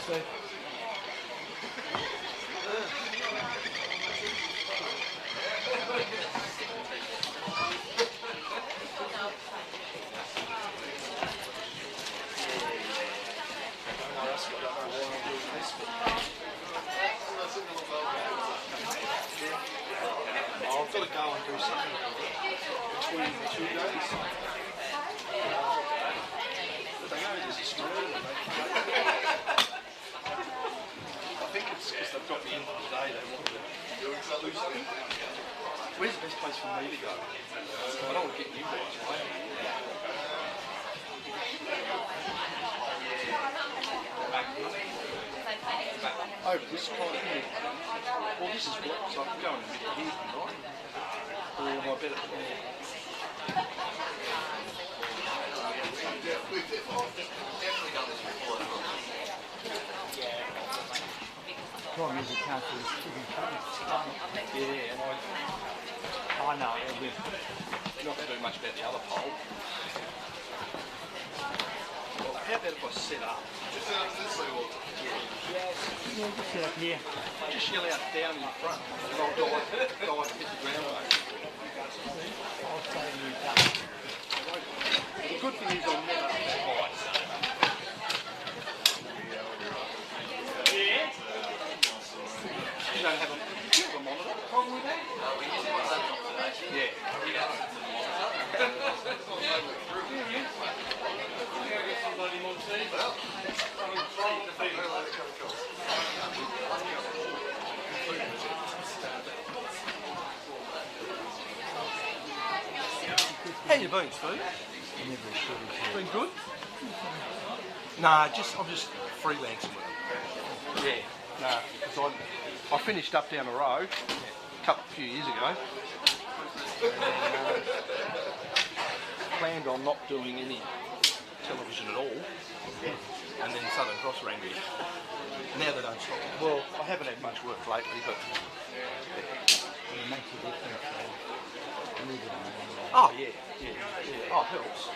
Steve. I've got to go and do something between the 2 days. But they know there's a story. I think it's because they've got the end of the day, they want to do something. Where's the best place for me to go? I don't want to get you guys, right? Oh, this kind of thing. Well, this is blocked, so I can go in a bit here, right? Or am I better? We've definitely done this before. The problem is you can't do this chicken cutting. Yeah, and I know, yeah, we've not to do much about the other pole. Well, how about if I set up? Just set up this way, well. yeah, just set up here. Just yell out down in front, and I'll dive hit the ground. I'll say you've done. The good thing is I'm never high. You don't have a monitor problem with that? We use my laptop today. How you been, Steve? Been good? Nah, I'm just freelancing with it. Yeah, nah, because I finished up down the road a few years ago. And, planned on not doing any television at all, and then Southern Cross rang me. Now they don't stop. Well, I haven't had much work lately, but It makes a difference. oh yeah. Oh, it helps.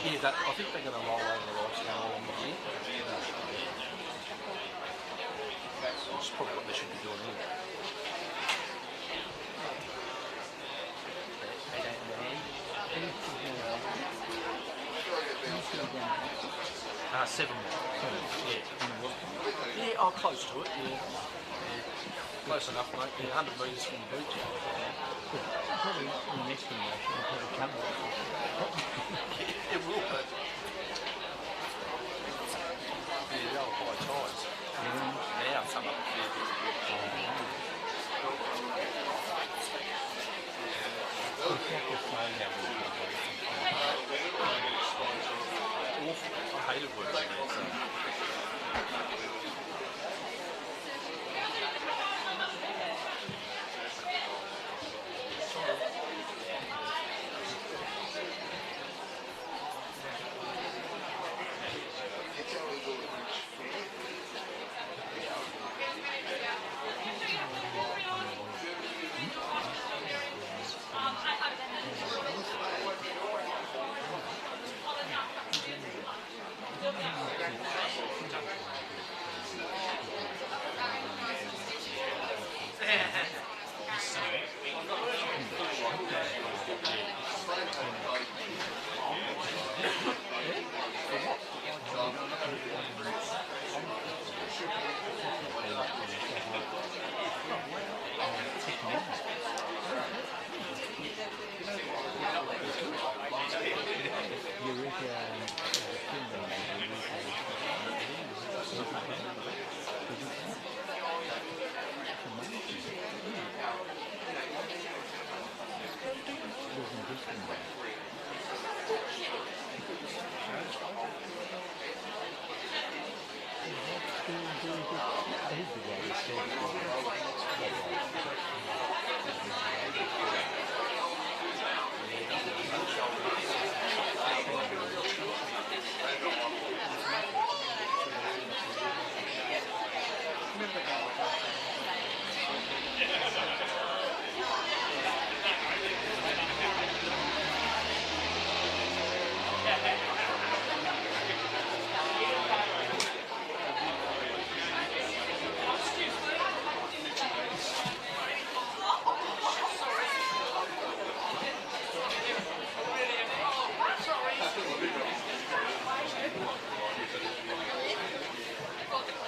Yeah, I think they're going to roll over the lights now along the year. That's probably what they should be doing here. They don't know. Seven. Yeah, oh, close to it. Yeah. Close enough, mate. Yeah, 100 metres from the beach. Probably in the next generation, it'll probably come with It will, but yeah, they'll high tides. Now some up a fair bit. Awful. I hated working there. So.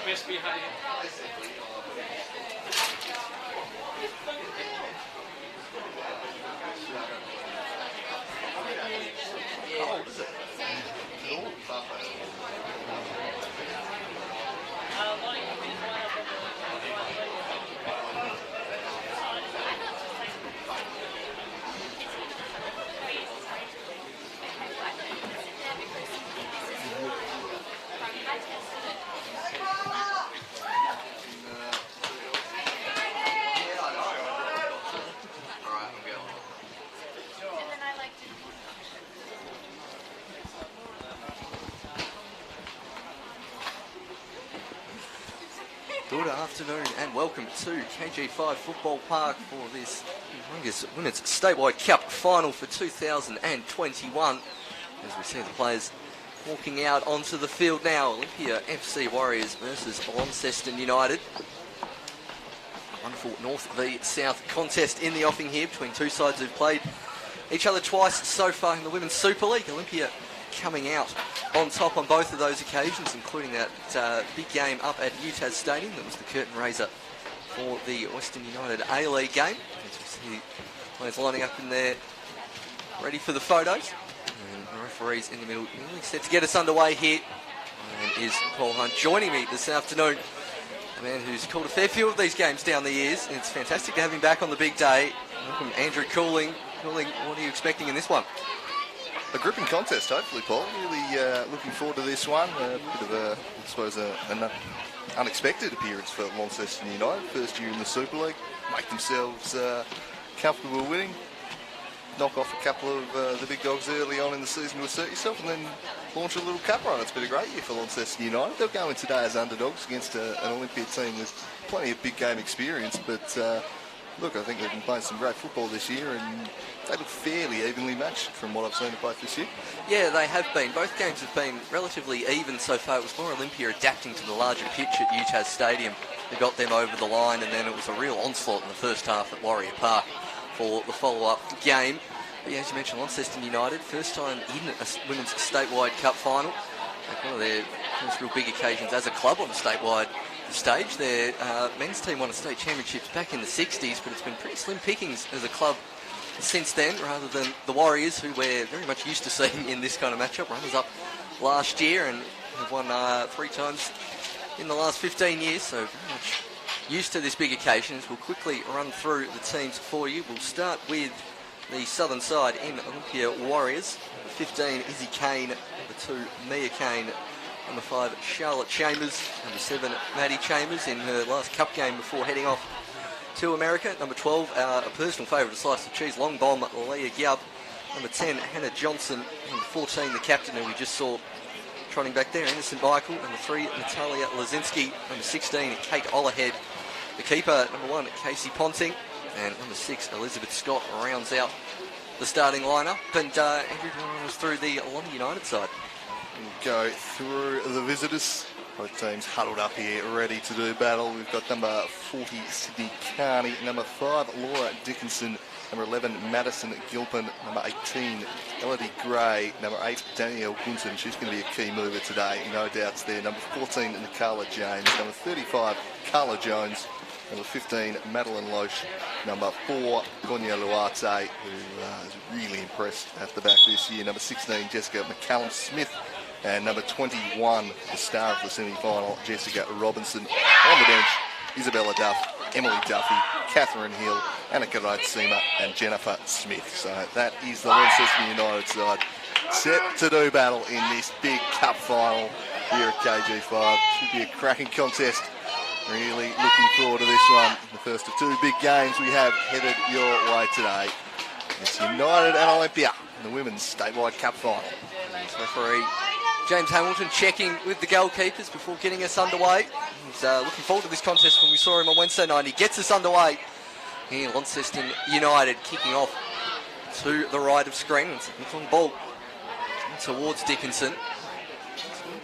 Best behaved. Oh, is it? Good afternoon and welcome to KGV Football Park for this humongous Women's Statewide Cup final for 2021. As we see the players walking out onto the field now, Olympia FC Warriors versus Launceston United. Wonderful North v South contest in the offing here between two sides who've played each other twice so far in the Women's Super League. Olympia coming out on top on both of those occasions, including that big game up at UTAS Stadium that was the curtain raiser for the Western United A-League game. As we see players lining up in there ready for the photos. And the referee's in the middle, nearly set to get us underway here. And is Paul Hunt joining me this afternoon. A man who's called a fair few of these games down the years. It's fantastic to have him back on the big day. Welcome, Andrew Cooling. Cooling, what are you expecting in this one? A gripping contest, hopefully, Paul. Really looking forward to this one. A bit of a, I suppose, an unexpected appearance for Launceston United. First year in the Super League. Make themselves comfortable winning. Knock off a couple of the big dogs early on in the season to assert yourself, and then launch a little cup run. It's been a great year for Launceston United. They'll go in today as underdogs against an Olympia team with plenty of big game experience, but Look, I think they've been playing some great football this year, and they look fairly evenly matched from what I've seen of both this year. Yeah, they have been. Both games have been relatively even so far. It was more Olympia adapting to the larger pitch at Utah Stadium that got them over the line, and then it was a real onslaught in the first half at Warrior Park for the follow-up game. But yeah, as you mentioned, Launceston United, first time in a women's statewide cup final. Like one of their first real big occasions as a club on the statewide stage. Their men's team won a state championships back in the 60s, but it's been pretty slim pickings as a club since then, rather than the Warriors, who we're very much used to seeing in this kind of matchup. Runners up last year and have won 3 times in the last 15 years, so very much used to this big occasion. As we'll quickly run through the teams for you. We'll start with the southern side in Olympia Warriors. Number 15, Izzy Kane. Number 2, Mia Kane. Number 5, Charlotte Chambers. Number 7, Maddie Chambers in her last cup game before heading off to America. Number 12, a personal favourite, a slice of cheese, long bomb, Leah Gibb. Number 10, Hannah Johnson. Number 14, the captain who we just saw trotting back there, Innocent Michael. Number 3, Natalia Lazinski. Number 16, Kate Olahead. The keeper, number 1, Casey Ponting. And number 6, Elizabeth Scott rounds out the starting lineup. And everyone was through the Lonnie United side. We'll go through the visitors. Both teams huddled up here, ready to do battle. We've got number 40, Sydney Carney. Number 5, Laura Dickinson. Number 11, Madison Gilpin. Number 18, Elodie Gray. Number 8, Danielle Gunson. She's going to be a key mover today, no doubts there. Number 14, Nicola James. Number 35, Carla Jones. Number 15, Madeline Loesch. Number 4, Gonya Luarte, who has really impressed at the back this year. Number 16, Jessica McCallum-Smith. And number 21, the star of the semi-final, Jessica Robinson. On the bench, Isabella Duff, Emily Duffy, Catherine Hill, Annika Rhodes-Seamer and Jennifer Smith. So that is the Launceston United side set to do battle in this big cup final here at KG5. Should be a cracking contest. Really looking forward to this one. The first of 2 big games we have headed your way today. It's United and Olympia in the Women's Statewide Cup Final. Referee James Hamilton checking with the goalkeepers before getting us underway. He's looking forward to this contest when we saw him on Wednesday night. He gets us underway here. Launceston United kicking off to the right of screen. It's a long ball towards Dickinson.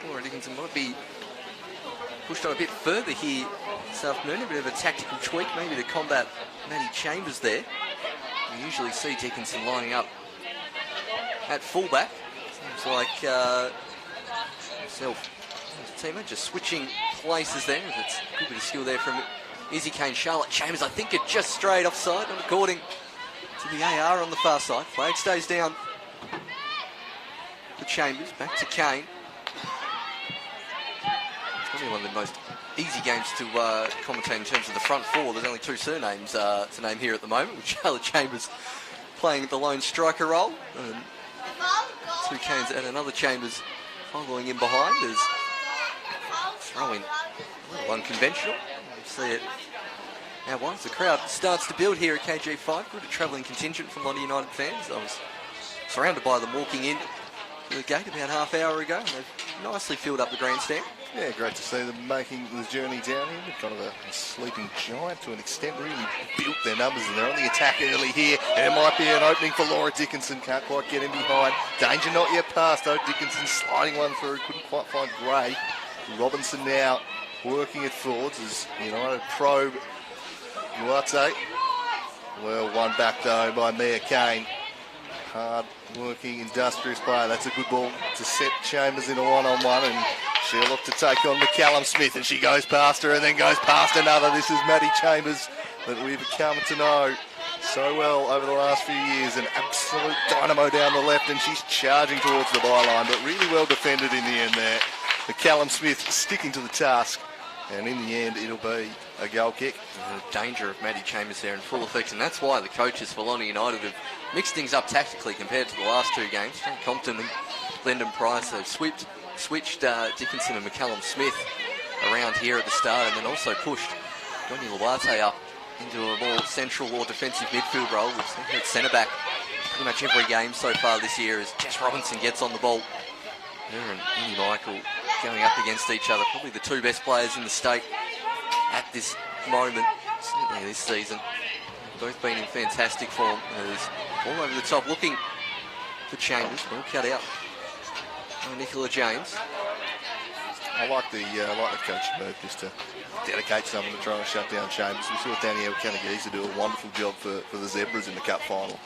Laura Dickinson might be pushed on a bit further here this afternoon. A bit of a tactical tweak maybe to combat Maddie Chambers there. We usually see Dickinson lining up at fullback. Seems like himself and his teammate just switching places there. It's a good bit of skill there from Izzy Kane. Charlotte Chambers, I think, are just straight offside, not according to the AR on the far side. Flag stays down for Chambers. Back to Kane. Probably one of the most easy games to commentate in terms of the front 4. There's only 2 surnames to name here at the moment, with Charlotte Chambers playing the lone striker role. And 2 Canes and another Chambers following in behind as throwing a little unconventional. You see it now once the crowd starts to build here at KG5. Good travelling contingent from Lonnie United fans. I was surrounded by them walking in to the gate about half hour ago, and they've nicely filled up the grandstand. Yeah, great to see them making the journey down here. They're kind of a sleeping giant to an extent, really built their numbers, and they're on the attack early here. There might be an opening for Laura Dickinson, can't quite get in behind. Danger not yet passed though. Dickinson sliding one through, couldn't quite find Gray. Robinson now working it forwards as United probe Duarte. Well, one back though by Mia Kane. Hard working, industrious player. That's a good ball to set Chambers in a one-on-one, and she'll look to take on McCallum-Smith, and she goes past her and then goes past another. This is Maddie Chambers that we've come to know so well over the last few years. An absolute dynamo down the left, and she's charging towards the byline, but really well defended in the end there. McCallum-Smith sticking to the task, and in the end it'll be a goal kick. The danger of Maddie Chambers there in full effect, and that's why the coaches for Lonnie United have mixed things up tactically compared to the last 2 games. Frank Compton and Lyndon Price have switched Dickinson and McCallum-Smith around here at the start, and then also pushed Gonya Luarte up into a more central or defensive midfield role. We've seen her at centre-back pretty much every game so far this year as Jess Robinson gets on the ball. Her and Innie Michael going up against each other, probably the 2 best players in the state at this moment, certainly this season. both been in fantastic form. As all over the top, looking for Chambers. Well cut out by Nicola James. I like the coaching move just to dedicate someone to try and shut down Chambers. We saw Danielle Kanagisa do a wonderful job for the Zebras in the Cup final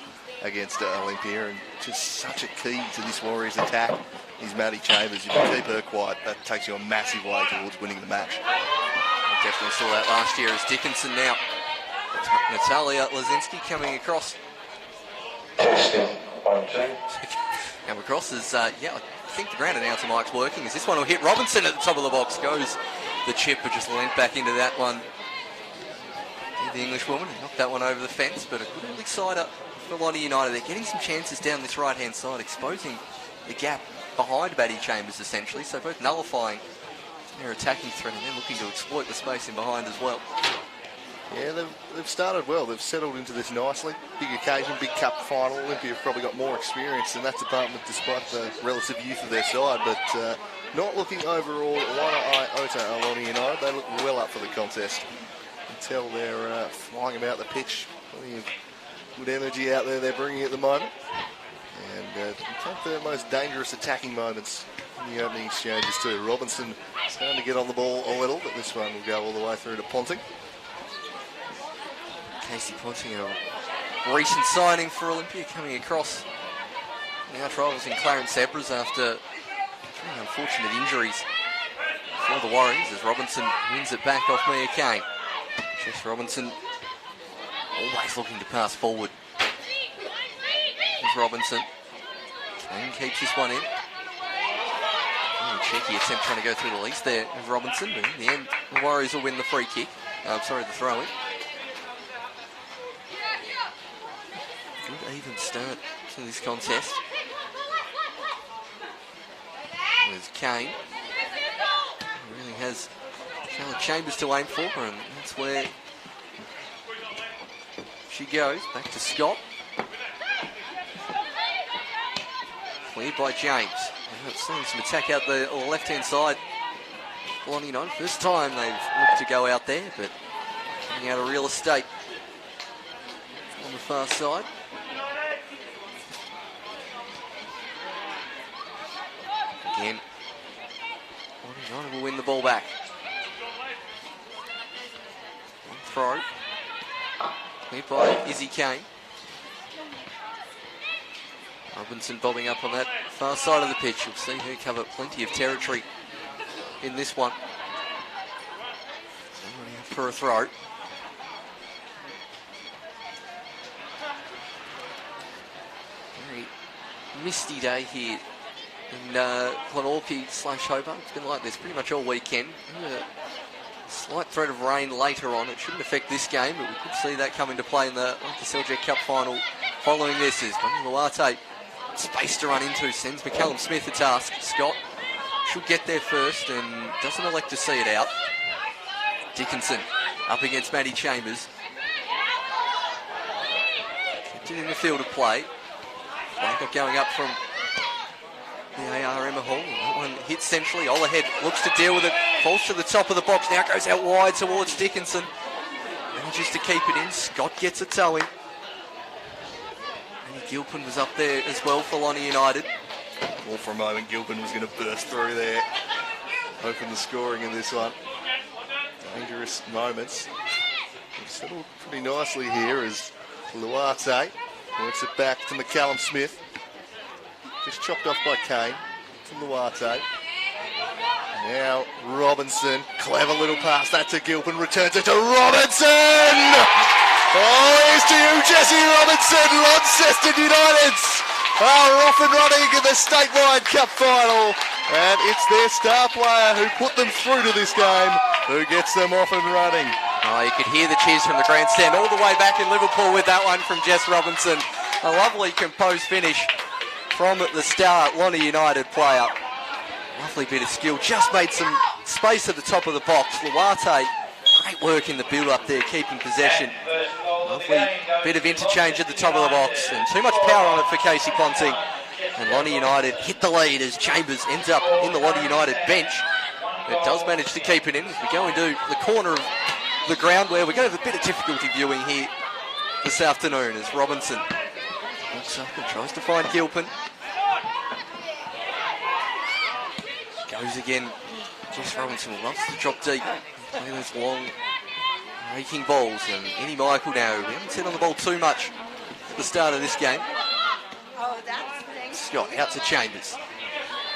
against Olympia, and just such a key to this Warriors attack is Maddie Chambers. If you keep her quiet, that takes you a massive way towards winning the match. We definitely saw that last year as Dickinson now. Natalia Lazinski coming across. Come across as, I think the ground announcer mic's working, as this one will hit Robinson at the top of the box. Goes the chip, but just leant back into that one. The English woman knocked that one over the fence, but a good early sider for Lonnie United. They're getting some chances down this right-hand side, exposing the gap behind Maddie Chambers, essentially. So both nullifying their attacking threat and then looking to exploit the space in behind as well. Yeah, they've started well. They've settled into this nicely. Big occasion, big cup final. Olympia have probably got more experience in that department despite the relative youth of their side, but not looking overall one iota Lonnie United. They look well up for the contest. You can tell they're flying about the pitch. Plenty of good energy out there they're bringing at the moment. And take the most dangerous attacking moments in the opening exchanges too. Robinson starting to get on the ball a little, but this one will go all the way through to Ponting. Casey Ponting, a recent signing for Olympia, coming across. Now travels in Clarence Zebras after pretty unfortunate injuries for the Warriors, as Robinson wins it back off Mia Kane. Jess Robinson always looking to pass forward. Here's Robinson. Kane keeps this one in. Cheeky attempt trying to go through the lease there of Robinson, but in the end the Warriors will win the free kick. The throw-in. Good even start to this contest. There's Kane. He really has Charlotte Chambers to aim for, and that's where she goes. Back to Scott. Cleared by James. Seeing some attack out the left-hand side. Lonnie United, first time they've looked to go out there, but getting out of real estate on the far side. Again, Lonnie United will win the ball back. One throw. Cleared by Izzy Kane. Robinson bobbing up on that far side of the pitch. You'll see her cover plenty of territory in this one. For a throw. Very misty day here in Glenorchy/Hobart. It's been like this pretty much all weekend. A slight threat of rain later on. It shouldn't affect this game, but we could see that come into play in the Seljack Cup final. Following this is Luarte. Space to run into, sends McCallum Smith a task. Scott should get there first and doesn't elect to see it out. Dickinson up against Maddie Chambers. Kept it in the field of play. Got going up from the AR Emma Hall. That one hits centrally. Olahead looks to deal with it. Falls to the top of the box. Now goes out wide towards Dickinson. Manages to keep it in. Scott gets a toe in. Gilpin was up there as well for Lonnie United. Well, for a moment, Gilpin was going to burst through there. Open the scoring in this one. Dangerous moments. They've settled pretty nicely here as Luarte works it back to McCallum Smith. Just chopped off by Kane to Luarte. Now Robinson, clever little pass, that to Gilpin, returns it to Robinson! Oh, here's to you, Jesse Robinson. Launceston United are off and running in the Statewide Cup final. And it's their star player who put them through to this game who gets them off and running. Oh, you could hear the cheers from the grandstand all the way back in Liverpool with that one from Jess Robinson. A lovely composed finish from the star Lonnie United player. Lovely bit of skill. Just made some space at the top of the box. Luarte, great work in the build-up there, keeping possession. Lovely bit of interchange at the top of the box, and too much power on it for Casey Ponting. And Lonnie United hit the lead as Chambers ends up in the Lonnie United bench. It does manage to keep it in as we go into the corner of the ground where we're going to have a bit of difficulty viewing here this afternoon as Robinson looks up and tries to find Gilpin. Goes again. Jess Robinson loves to drop deep, play those long, raking balls. And Eddie Michael now, we haven't seen on the ball too much at the start of this game. Scott out to Chambers.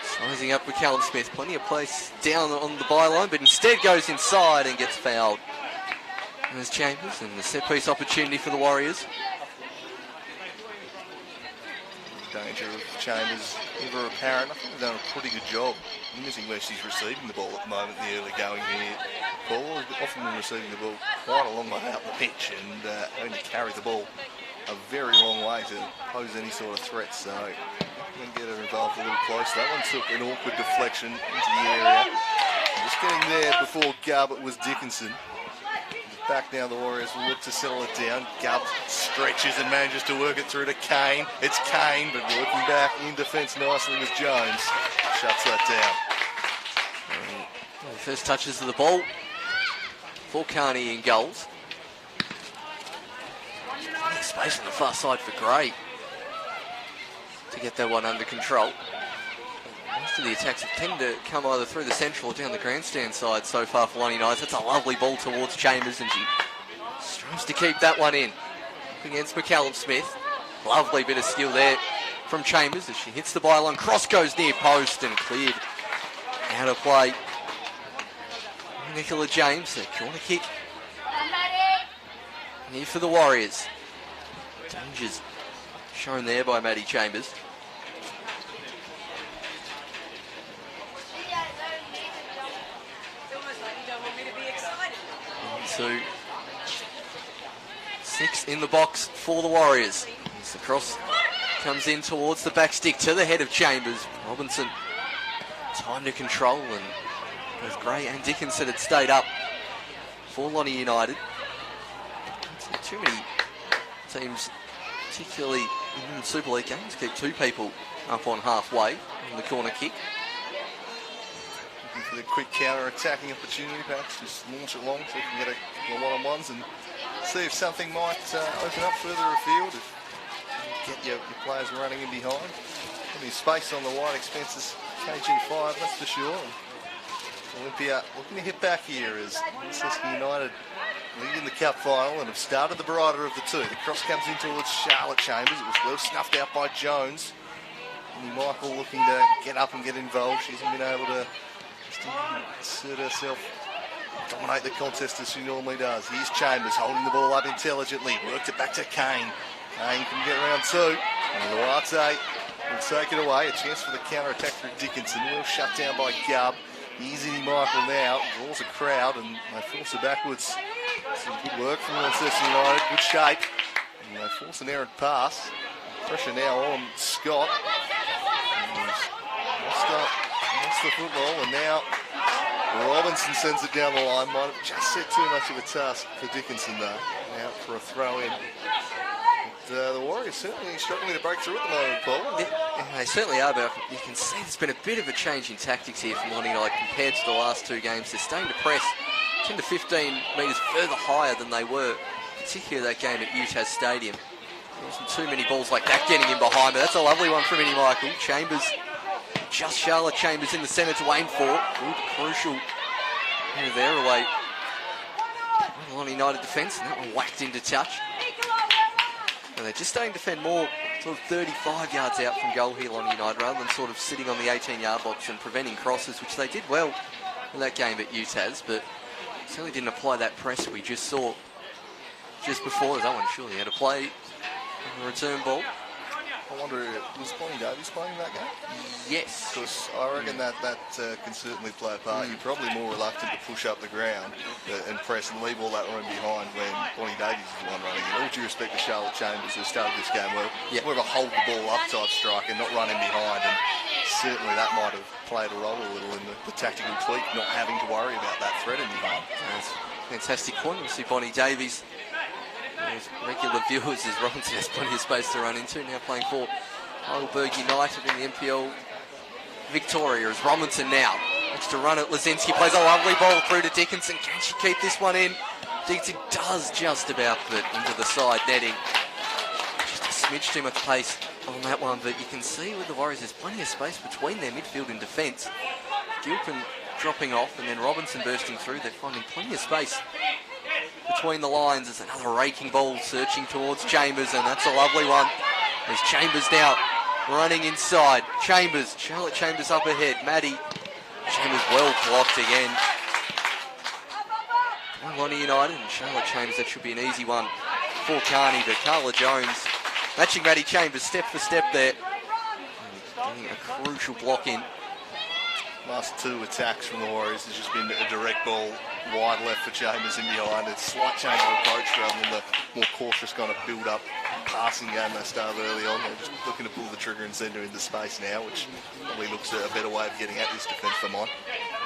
Sizing up with Callum Smith. Plenty of place down on the byline, but instead goes inside and gets fouled. And there's Chambers and the set piece opportunity for the Warriors. Danger of Chambers ever apparent. I think they've done a pretty good job limiting where she's receiving the ball at the moment in the early going here. Paul has often been receiving the ball quite a long way out the pitch and having to carry the ball a very long way to pose any sort of threat. So I'm going to get her involved a little close. That one took an awkward deflection into the area. Just getting there before Gubb, it was Dickinson. Back now, the Warriors will look to settle it down. Gubb stretches and manages to work it through to Kane. It's Kane, but working back in defence nicely was Jones. Shuts that down. The first touches of the ball for Carney in goals. Space on the far side for Gray to get that one under control. Most of the attacks tend to come either through the central or down the grandstand side so far for Lonnie Knights. That's a lovely ball towards Chambers and she strives to keep that one in. Up against McCallum Smith. Lovely bit of skill there from Chambers as she hits the byline. Cross goes near post and cleared out of play. Nicola James, a corner kick. Here for the Warriors. Dangers shown there by Maddie Chambers. So 6 in the box for the Warriors. As the cross comes in towards the back stick to the head of Chambers. Robinson time to control and both Gray and Dickinson had stayed up for Lonnie United. Too many teams, particularly in the Super League games, keep 2 people up on halfway on the corner kick. Looking for the quick counter-attacking opportunity, perhaps just launch it long so you can get a couple of one-on-ones and see if something might open up further afield. If you get your players running in behind. Any space on the wide expenses, KG5, that's for sure. Olympia looking to hit back here as Launceston United lead in the cup final and have started the brighter of the two. The cross comes in towards Charlotte Chambers. It was well snuffed out by Jones. And Michael looking to get up and get involved. She hasn't been able to assert herself, dominate the contest as she normally does. Here's Chambers holding the ball up intelligently. Worked it back to Kane. Kane can get round 2. And Luarte will take it away. A chance for the counter-attack through Dickinson. Well shut down by Gubb. Here's Eddie Michael now. Draws a crowd and they force it backwards. Some good work from Launceston United. Good shape. And they force an errant pass. Pressure now on Scott. Lost the football and now Robinson sends it down the line. Might have just set too much of a task for Dickinson though. Out for a throw in. But, the Warriors certainly struggling to break through at the moment, Paul. Yeah, they certainly are, but you can see there's been a bit of a change in tactics here from Lonnie United compared to the last 2 games. They're starting to press 10 to 15 metres further higher than they were, particularly that game at UTAS Stadium. There wasn't too many balls like that getting in behind, but that's a lovely one from Eddie Michael. Chambers, just Charlotte Chambers in the centre to aim for. Good, crucial header there away. Lonnie United defence, and that one whacked into touch. And they're just starting to defend more sort of 35 yards out from goal here, Lonnie United, rather than sort of sitting on the 18-yard box and preventing crosses, which they did well in that game at UTAS, but certainly didn't apply that press we just saw just before. That one surely had a play on the return ball. I wonder, was Bonnie Davies playing that game? Yes. Because I reckon that can certainly play a part. You're probably more reluctant to push up the ground and press and leave all that room behind when Bonnie Davies is the one running in. All due respect to Charlotte Chambers, who started this game well. Yep. More of a hold the ball up type striker, not running behind. And certainly that might have played a role a little in the tactical tweak, not having to worry about that threat in behind. That's a fantastic point. You see Bonnie Davies, as regular viewers, as Robinson has plenty of space to run into, now playing for Heidelberg United in the NPL Victoria. As Robinson now looks to run it, Lazinski plays a lovely ball through to Dickinson. Can she keep this one in? Dixon does just about put into the side netting. Just a smidge too much pace on that one, but you can see with the Warriors there's plenty of space between their midfield and defence. Gilpin dropping off and then Robinson bursting through. They're finding plenty of space between the lines. There's another raking ball searching towards Chambers, and that's a lovely one. There's Chambers now running inside. Charlotte Chambers up ahead. Maddie. Chambers well blocked again. Lonnie United and Charlotte Chambers, that should be an easy one for Carney, but Carla Jones matching Maddie Chambers step for step there. And getting a crucial block in. Last two attacks from the Warriors has just been a direct ball wide left for Chambers in behind. It's a slight change of approach rather than the more cautious kind of build-up passing game they started early on. They're just looking to pull the trigger and send her into space now, which probably looks a better way of getting at this defence for mine.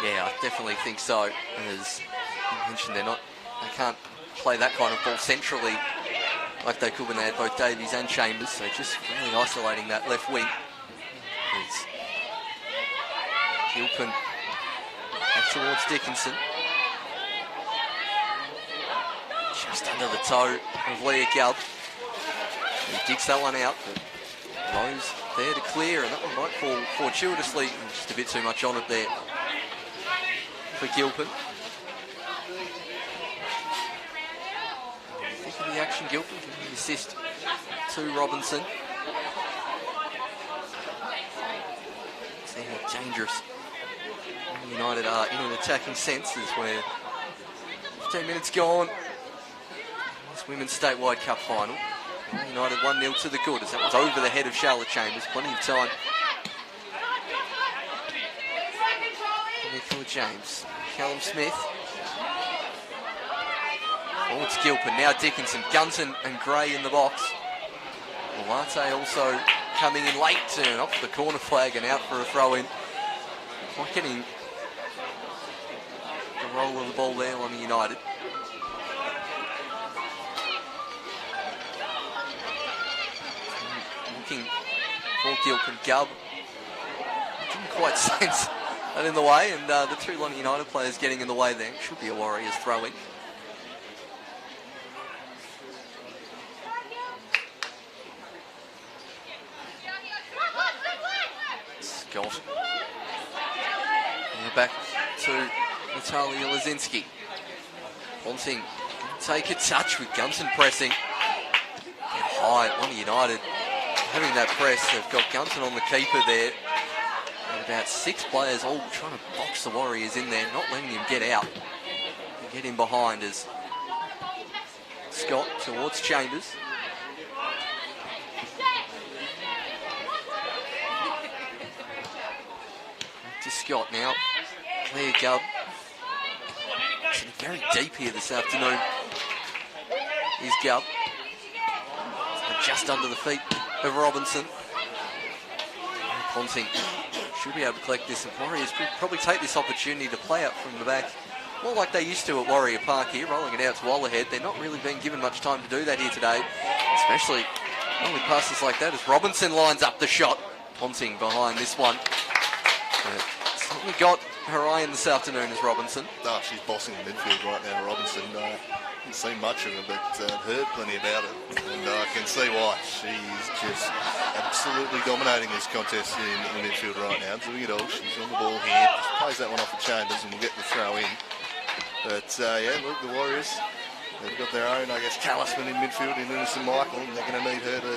Yeah, I definitely think so. As you mentioned, they can't play that kind of ball centrally like they could when they had both Davies and Chambers, so just really isolating that left wing. Gilpin back towards Dickinson. Just under the toe of Leah Gubb. He digs that one out, but Rose there to clear, and that one might fall fortuitously. Just a bit too much on it there for Gilpin. Think of the action, Gilpin giving the assist to Robinson. See how dangerous United are in an attacking sense, is where 15 minutes gone. This Women's Statewide Cup final. United 1-0 to the good, as that was over the head of Charlotte Chambers. Plenty of time. Nicola James. Callum Smith. Forward to Gilpin. Now Dickinson. Gunton and Gray in the box. Latte also coming in late, turn off the corner flag and out for a throw-in. Not getting the roll of the ball there on the United. Looking for Gilpin. Gubb didn't quite sense that in the way, and the two Lonnie United players getting in the way there. Should be a Warriors throw-in. Scott. And back to Natalia Lazinski. Ponting can take a touch with Gunton pressing. High, Lonnie United having that press. They've got Gunton on the keeper there. And about 6 players all trying to box the Warriors in there, not letting him get out. And get in behind as Scott towards Chambers. Back to Scott now. Claire Gubb. It's very deep here this afternoon. Here's Gubb. Just under the feet of Robinson. Ponting should be able to collect this, and Warriors will probably take this opportunity to play up from the back, more like they used to at Warrior Park here, rolling it out to Wallerhead. They're not really being given much time to do that here today, especially with passes like that as Robinson lines up the shot. Ponting behind this one. Certainly got her eye in this afternoon as Robinson. Oh, she's bossing the midfield right now, Robinson. Haven't seen much of her, but heard plenty about it, and I can see why. She's just absolutely dominating this contest in the midfield right now, doing it all. She's on the ball here, just plays that one off at Chambers, and we'll get the throw in. But yeah, look, the Warriors, they've got their own, I guess, talisman in midfield in Innocent Michael, and they're going to need her to,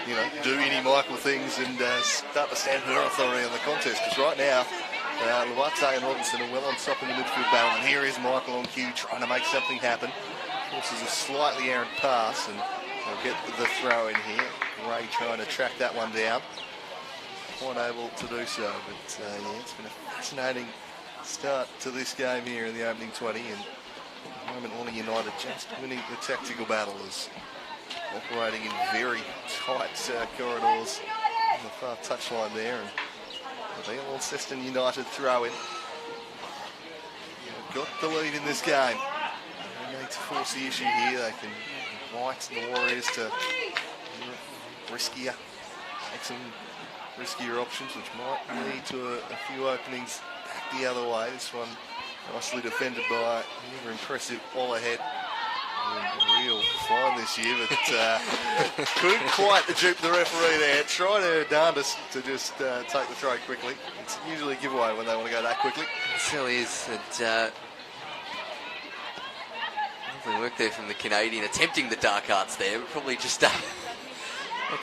you know, do any Michael things and start to stamp her authority on the contest, because right now, Luate and Robinson are well on top in the midfield battle, and here is Michael on cue trying to make something happen. Forces a slightly errant pass, and they'll get the throw in here. Gray trying to track that one down. Quite able to do so, but yeah, it's been a fascinating start to this game here in the opening 20, and at the moment Lonnie United just winning the tactical battle, is operating in very tight corridors on the far touchline there, and the Launceston United throw in. They've got the lead in this game. They need to force the issue here. They can invite the Warriors to riskier, make some riskier options, which might lead to a few openings back the other way. This one nicely defended by the ever impressive Wallerhead. Real fine this year, but couldn't quite dupe the referee there. Tried her darndest to just take the try quickly. It's usually a giveaway when they want to go that quickly. It certainly is. Lovely work there from the Canadian, attempting the dark arts there, but probably just not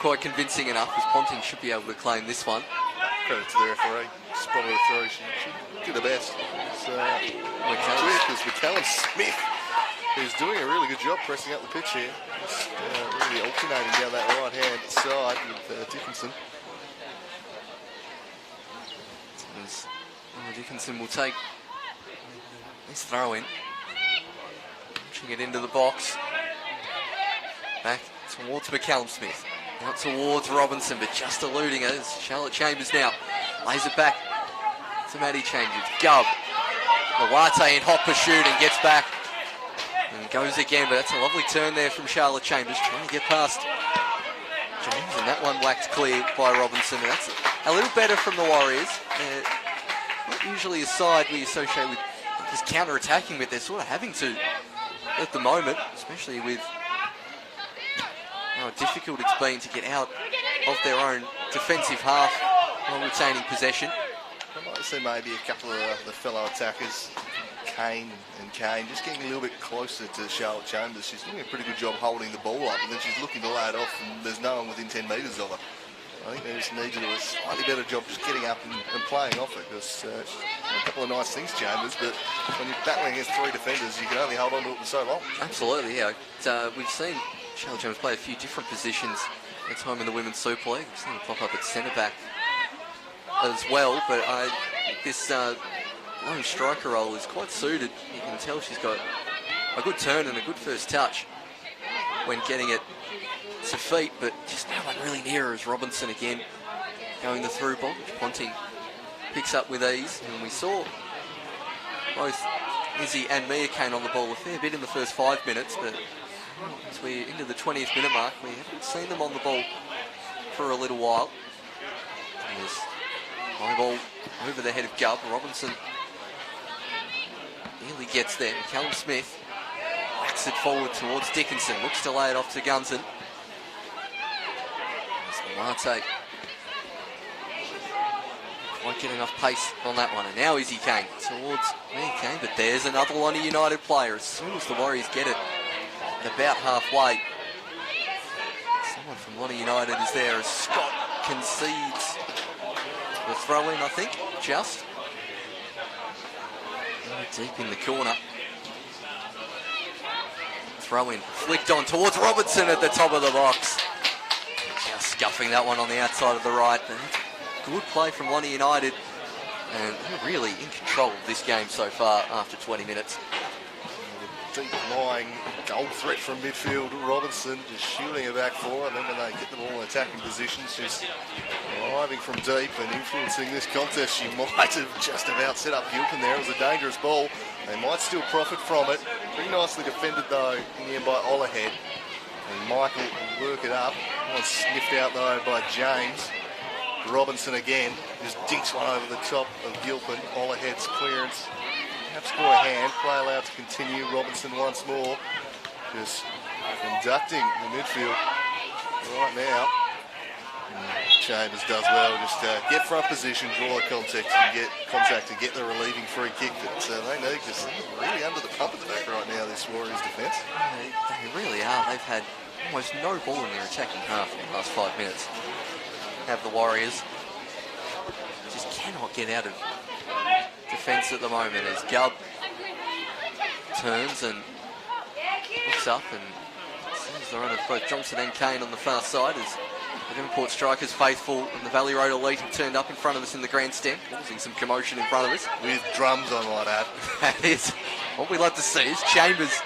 quite convincing enough, as Ponting should be able to claim this one. Credit to the referee. Spotted her through. She did her best. It's McCallum Smith, who's doing a really good job pressing up the pitch here. Just really alternating down that right-hand side with Dickinson. Dickinson will take this throw in. Pushing it into the box. Back towards McCallum Smith. Out towards Robinson, but just eluding it. Charlotte Chambers now lays it back to Maddie Chambers. Gubb. Mawate in hot pursuit and gets back. And goes again, but that's a lovely turn there from Charlotte Chambers, trying to get past James, and that one whacked clear by Robinson. And that's a little better from the Warriors. Not usually a side we associate with just counter-attacking, but they're sort of having to at the moment, especially with how difficult it's been to get out of their own defensive half while retaining possession. I'd like to see maybe a couple of the fellow attackers, Kane and Kane, just getting a little bit closer to Charlotte Chambers. She's doing a pretty good job holding the ball up, and then she's looking to lay it off, and there's no one within 10 metres of her. I think they just need to do a slightly better job just getting up and playing off it, because she's done a couple of nice things, Chambers, but when you're battling against three defenders, you can only hold on to it for so long. Absolutely, yeah. We've seen Charlotte Chambers play a few different positions at time in the Women's Super League. We've seen her pop up at centre-back as well, but this lone striker role is quite suited. You can tell she's got a good turn and a good first touch when getting it to feet, but just no one really near her as Robinson again going the through ball, which Ponting picks up with ease. And we saw both Izzy and Mia Kane on the ball a fair bit in the first 5 minutes, but as we're into the 20th minute mark, we haven't seen them on the ball for a little while. There's high ball over the head of Gubb. Robinson nearly gets there. Callum Smith whacks it forward towards Dickinson. Looks to lay it off to Gunson. Mate quite get enough pace on that one. And now Izzy Kane towards Mia Kane. But there's another Lonnie United player. As soon as the Warriors get it at about halfway, someone from Lonnie United is there as Scott concedes the throw in, I think, just deep in the corner. Throw in, flicked on towards Robinson at the top of the box. Just scuffing that one on the outside of the right. Good play from Lonnie United, and they're really in control of this game so far after 20 minutes. Deep lying goal threat from midfield. Robinson just shooting it back for her, and then when they get the ball in attacking positions, she's arriving from deep and influencing this contest. She might have just about set up Gilpin there. It was a dangerous ball. They might still profit from it. Pretty nicely defended though in the end by Olahead. And Michael will work it up. One sniffed out though by James. Robinson again just dinks one over the top of Gilpin. Olahead's clearance. Perhaps score a hand. Play allowed to continue. Robinson once more. Just conducting the midfield right now. Chambers does well. Just get front position, draw the contact and get the relieving free kick that they need. Just really under the pump at the back right now, this Warriors defence. They really are. They've had almost no ball in their attacking half in the last 5 minutes. Have the Warriors. Just cannot get out of defence at the moment as Gubb turns and looks up and sees the run of both Johnson and Kane on the far side as the Devonport strikers, Faithful and the Valley Road Elite, have turned up in front of us in the grandstand, causing some commotion in front of us. With drums, I might add. That is what we love to see. Is Chambers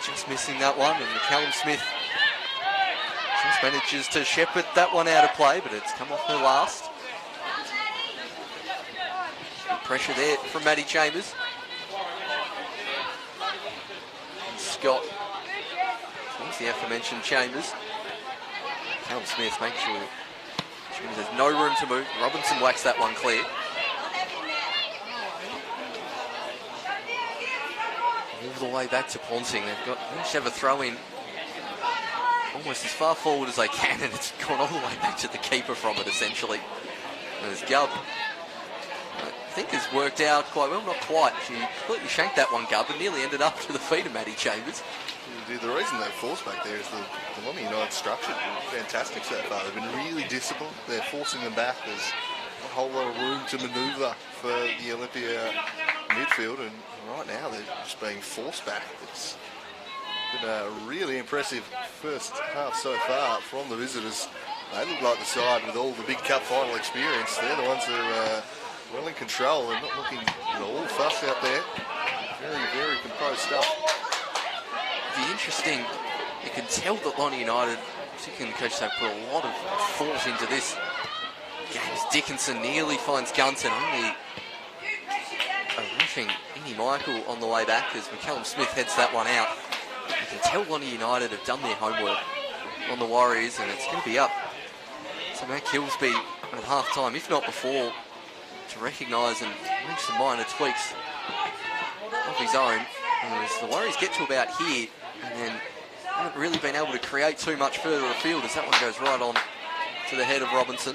just missing that one, and McCallum Smith just manages to shepherd that one out of play, but it's come off her last. Good pressure there from Maddie Chambers. And Scott towards the aforementioned Chambers. Callum Smith making sure there's no room to move. Robinson whacks that one clear. all the way back to Ponting. They managed to have a throw in almost as far forward as they can, and it's gone all the way back to the keeper from it, essentially. And as Gubb, I think, has worked out quite well. Not quite. She completely shanked that one, Gubb, and nearly ended up to the feet of Maddie Chambers. The reason they've forced back there is the Lonnie United structure fantastic so far. They've been really disciplined. They're forcing them back. There's a whole lot of room to manoeuvre for the Olympia midfield, and right now they're just being forced back. It's been a really impressive first half so far from the visitors. They look like the side with all the big cup final experience. They're the ones that are well in control and not looking all fussed out there. Very, very composed stuff. Be interesting. You can tell that Lonnie United, particularly the coach, they put a lot of thought into this game. Dickinson nearly finds Gunton, only a rushing Indy Michael on the way back as McCallum Smith heads that one out. You can tell Lonnie United have done their homework on the Warriors, and it's going to be up to Matt Kilsby at half time, if not before, to recognise and make some minor tweaks of his own. And as the Warriors get to about here, and then haven't really been able to create too much further afield, as that one goes right on to the head of Robinson.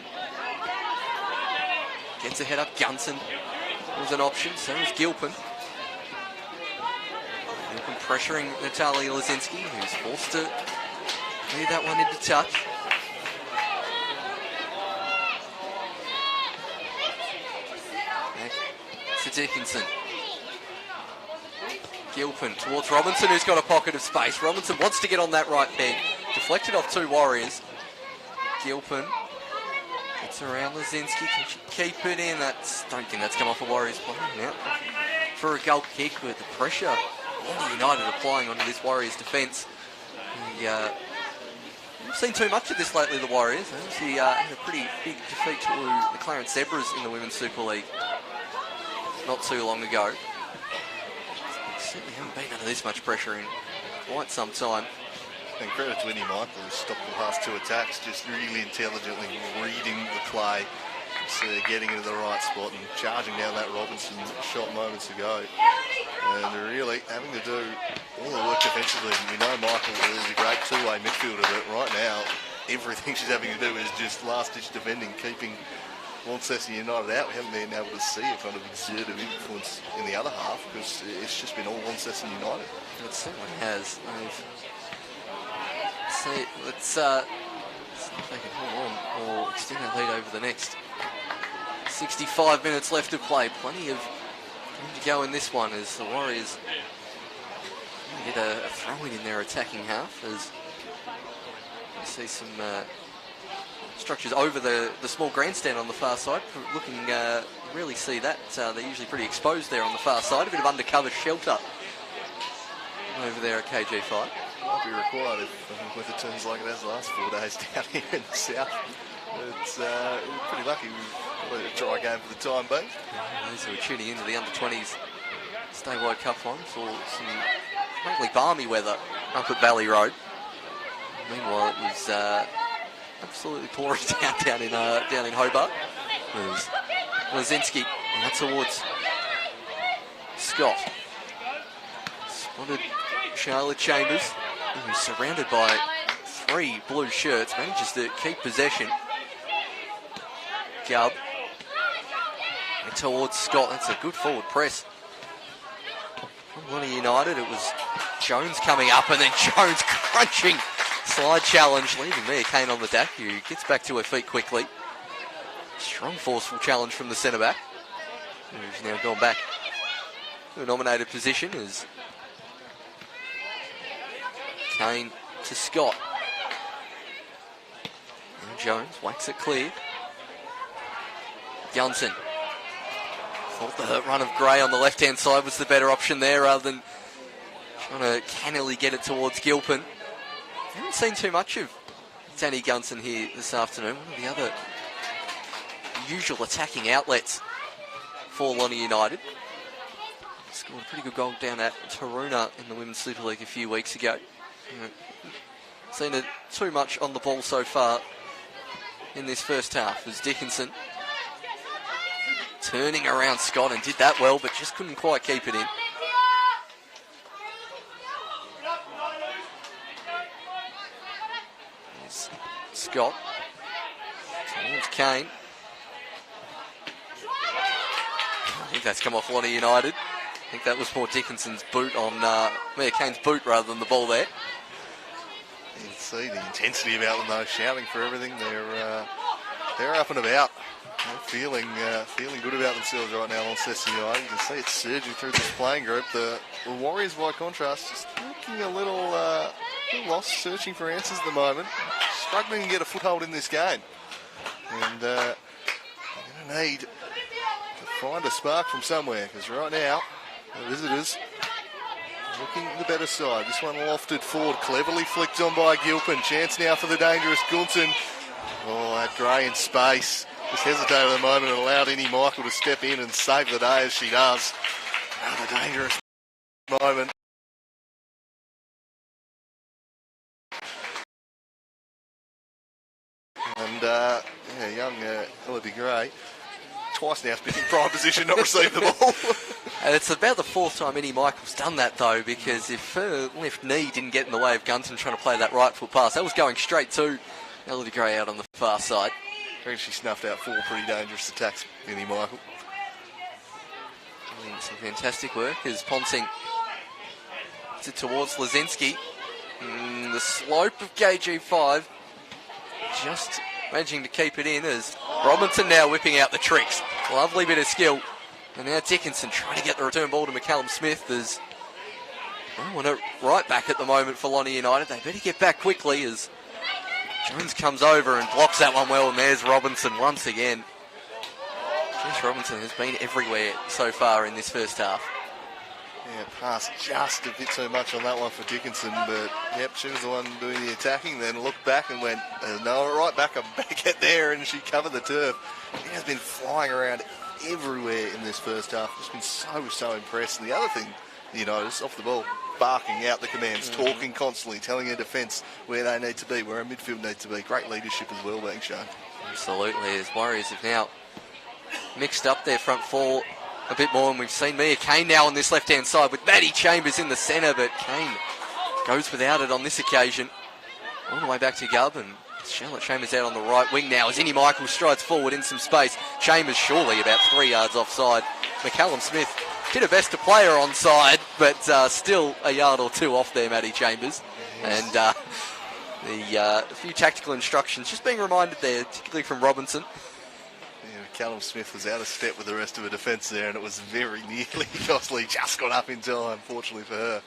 Gets a head up. Gunson was an option, so was Gilpin. Gilpin pressuring Natalia Lazinski, who's forced to lead that one into touch. Back to Dickinson. Gilpin towards Robinson, who's got a pocket of space. Robinson wants to get on that right peg. Deflected off two Warriors. Gilpin gets around Lazinski. Can she keep it in? Don't think that's come off a Warriors player now. For a goal kick with the pressure Lonnie United applying onto this Warriors defence. Haven't seen too much of this lately, the Warriors. They obviously had a pretty big defeat to the Clarence Zebras in the Women's Super League not too long ago. Certainly haven't been under this much pressure in quite some time. And credit to Indy Michael, who stopped the last two attacks just really intelligently, reading the play, so getting into the right spot and charging down that Robinson shot moments ago. And really having to do all the work defensively. We know Michael is a great two-way midfielder, but right now everything she's having to do is just last-ditch defending, keeping Launceston United out. We haven't been able to see a kind of exertive influence in the other half because it's just been all Launceston United. It certainly has. Let's see if they can hold on or extend that lead over the next 65 minutes left to play. Plenty of time to go in this one as the Warriors get a throw-in in their attacking half as you see some structures over the small grandstand on the far side. Looking, really see that. They're usually pretty exposed there on the far side. A bit of undercover shelter over there at KG5. Might be required if weather turns like it has the last 4 days down here in the south. It's pretty lucky we've got a dry game for the time being. Those who are tuning into the under-20s Statewide Cup final saw some frankly balmy weather up at Valley Road. Meanwhile, it was absolutely pouring down in Hobart. There's Lazinski, and that's towards Scott. Spotted Charlotte Chambers, who's surrounded by three blue shirts, manages to keep possession. Gubb and towards Scott. That's a good forward press from Lonnie United. It was Jones coming up, and then Jones crunching slide challenge, leaving Mia Kane on the deck, who gets back to her feet quickly. Strong, forceful challenge from the centre back, who's now gone back to a nominated position as Kane to Scott. And Jones whacks it clear. Gunson. Thought the run of Gray on the left-hand side was the better option there rather than trying to cannily get it towards Gilpin. Haven't seen too much of Danny Gunson here this afternoon. One of the other usual attacking outlets for Lonnie United. Scored a pretty good goal down at Taruna in the Women's Super League a few weeks ago. Seen it too much on the ball so far in this first half as Dickinson turning around Scott and did that well, but just couldn't quite keep it in. Scott. Towards Kane. I think that's come off Lonnie United. I think that was more Dickinson's boot on Mia Kane's boot rather than the ball there. You can see the intensity about them though, shouting for everything. They're up and about. They're feeling good about themselves right now on Launceston United. You can see it surging through this playing group. The Warriors, by contrast, just looking a little lost, searching for answers at the moment. Struggling to get a foothold in this game. And they're going to need to find a spark from somewhere, because right now, the visitors looking the better side. This one lofted forward, cleverly flicked on by Gilpin. Chance now for the dangerous Gunton. Oh, that Gray in space. Just hesitated at the moment and allowed Innie Michael to step in and save the day as she does. Another dangerous moment. And young Elodie Gray, twice now has been in prime position, not received the ball. And it's about the fourth time Innie Michael's done that though, because if her left knee didn't get in the way of Gunton trying to play that right foot pass, that was going straight to Elodie Gray out on the far side. I reckon she snuffed out 4 pretty dangerous attacks, Innie Michael. Doing some fantastic work as Ponting puts it towards Lazinski. The slope of KG5 just managing to keep it in as Robinson now whipping out the tricks. Lovely bit of skill. And now Dickinson trying to get the return ball to McCallum Smith as I want it right back at the moment for Lonnie United. They better get back quickly as Jones comes over and blocks that one well, and there's Robinson once again. Jess Robinson has been everywhere so far in this first half. Yeah, passed just a bit too much on that one for Dickinson, but yep, she was the one doing the attacking, then looked back and went, no, right back, I'm back at there, and she covered the turf. She has been flying around everywhere in this first half. Just been so impressed. And the other thing you notice, off the ball, barking out the commands, talking constantly, telling her defence where they need to be, where our midfield needs to be. Great leadership as well being shown. Absolutely, as Warriors have now mixed up their front four a bit more, and we've seen Mia Kane now on this left-hand side with Maddie Chambers in the centre, but Kane goes without it on this occasion. All the way back to Gubb, and Charlotte Chambers out on the right wing now as Innie Michael strides forward in some space. Chambers surely about 3 yards offside. McCallum Smith did her best to play her onside, but still a yard or two off there, Maddie Chambers. And a few tactical instructions just being reminded there, particularly from Robinson. Callum Smith was out of step with the rest of her defence there, and it was very nearly costly. Just got up in time, fortunately for her.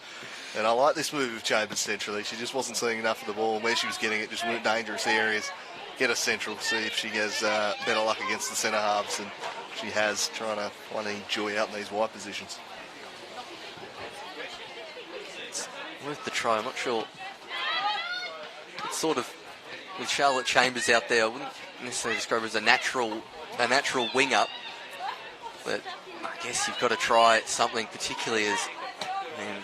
And I like this move of Chambers centrally. She just wasn't seeing enough of the ball, and where she was getting it just weren't dangerous areas. Get her central, see if she has better luck against the centre halves, and she has, trying to find any joy out in these wide positions. It's worth the try. I'm not sure. It's sort of, with Charlotte Chambers out there, I wouldn't necessarily describe her as a natural winger, but I guess you've got to try something, particularly as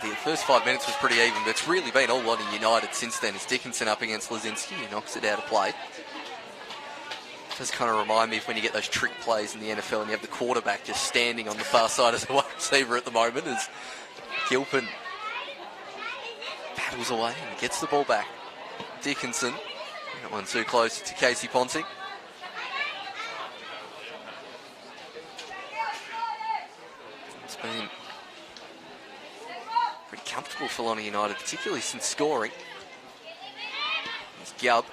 the first 5 minutes was pretty even, but it's really been all Lonnie United since then as Dickinson up against Lazinski, who knocks it out of play. It does kind of remind me of when you get those trick plays in the NFL and you have the quarterback just standing on the far side as a wide receiver at the moment as Gilpin battles away and gets the ball back. Dickinson, that one too close to Casey Ponting. It's been pretty comfortable for Lonnie United, particularly since scoring. It's Gubb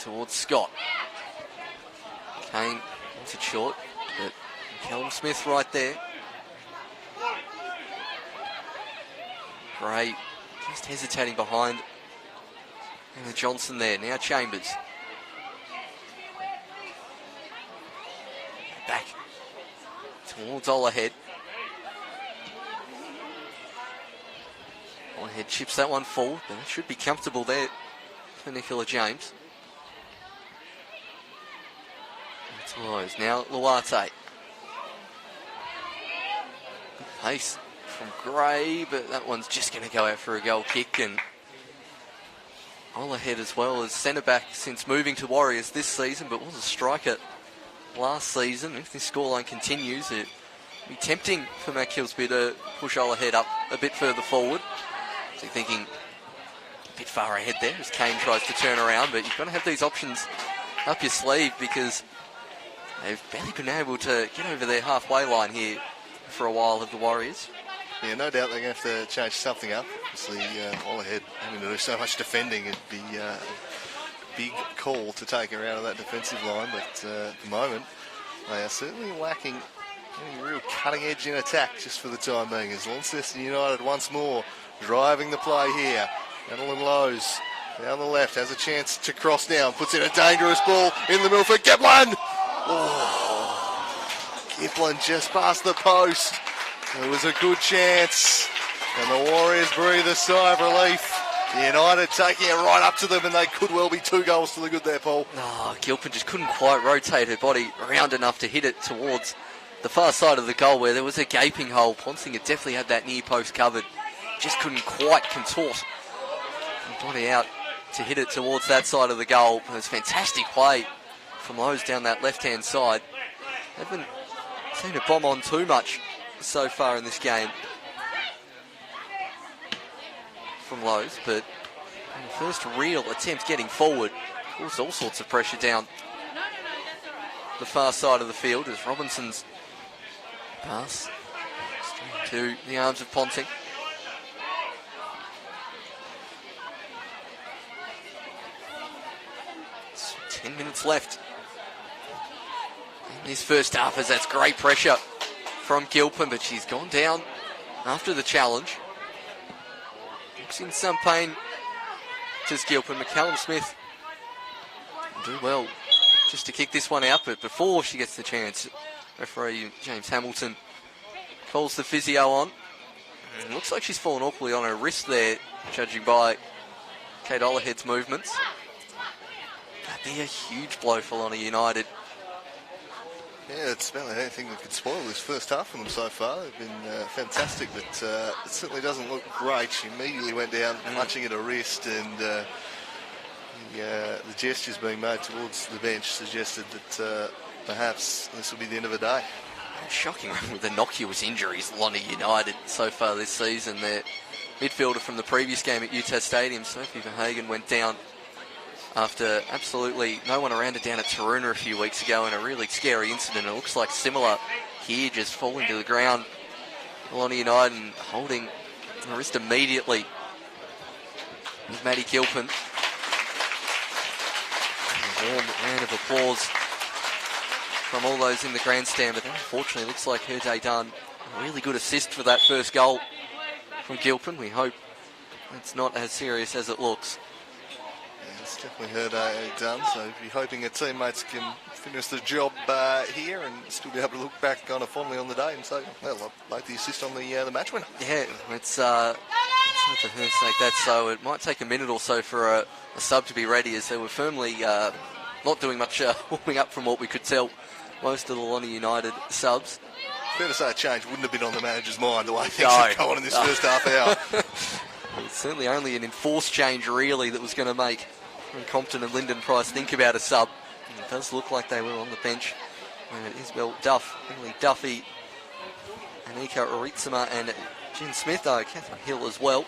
towards Scott. Kane wants it short, but Callum Smith right there. Gray just hesitating behind Anna Johnson there. Now Chambers. Back towards Olahead. Olahead chips that one forward, but it should be comfortable there for Nicola James. It's Lowe's. Now Luarte. Good pace from Gray, but that one's just going to go out for a goal kick. And Olahead as well as centre back since moving to Warriors this season, but was a striker last season. If this scoreline continues, it'd be tempting for Matt Kilsby to push Olahead up a bit further forward. So thinking a bit far ahead there as Kane tries to turn around, but you've got to have these options up your sleeve because they've barely been able to get over their halfway line here for a while of the Warriors. Yeah, no doubt they're going to have to change something up. Obviously, all ahead having to do so much defending, it'd be a big call to take her out of that defensive line, but at the moment, they are certainly lacking any real cutting edge in attack just for the time being, as Launceston United once more driving the play here. Madeline Lowe's down the left, has a chance to cross down, puts in a dangerous ball in the middle for Giplin. Oh, Giplin just past the post. It was a good chance, and the Warriors breathe a sigh of relief. United taking it right up to them, and they could well be 2 goals to the good there, Paul. Oh, Gilpin just couldn't quite rotate her body around enough to hit it towards the far side of the goal where there was a gaping hole. Ponsinger definitely had that near post covered. Just couldn't quite contort the body out to hit it towards that side of the goal. It was fantastic play from Lowe's down that left-hand side. They haven't seemed to bomb on too much so far in this game from Lowe's, but the first real attempt getting forward caused all sorts of pressure down the far side of the field as Robinson's pass to the arms of Ponting. It's 10 minutes left in this first half, as that's great pressure from Gilpin, but she's gone down after the challenge. Looks in some pain, just Gilpin. McCallum Smith will do well just to kick this one out, but before she gets the chance, referee James Hamilton calls the physio on. And looks like she's fallen awkwardly on her wrist there, judging by Kate Olahead's movements. That'd be a huge blow for Lonnie United. Yeah, it's about the only thing that could spoil this first half for them so far. They've been fantastic, but it certainly doesn't look great. She immediately went down, clutching at her wrist, and the gestures being made towards the bench suggested that perhaps this will be the end of the day. Shocking with innocuous injuries, Lonnie United so far this season. Their midfielder from the previous game at Utah Stadium, Sophie Verhagen, went down after absolutely no one around her down at Taroona a few weeks ago in a really scary incident. It looks like similar here, just falling to the ground. Lonnie United and holding the wrist immediately with Maddie Gilpin. A warm round of applause from all those in the grandstand, but that unfortunately looks like her day done. A really good assist for that first goal from Gilpin. We hope it's not as serious as it looks. It's definitely her day done, so be hoping her teammates can finish the job here and still be able to look back kind of fondly on the day and say, well, I like the assist on the match winner. Yeah, it's for her sake that, so it might take a minute or so for a sub to be ready, as they were firmly not doing much warming up from what we could tell most of the Lonnie United subs. Fair to say a change wouldn't have been on the manager's mind the way things have gone in this first half hour. It's certainly only an enforced change really that was going to make Compton and Lyndon Price think about a sub. And it does look like they were on the bench. And Isabel Duff, Emily Duffy, Anika Oritsima and Jen Smith, Catherine Hill as well.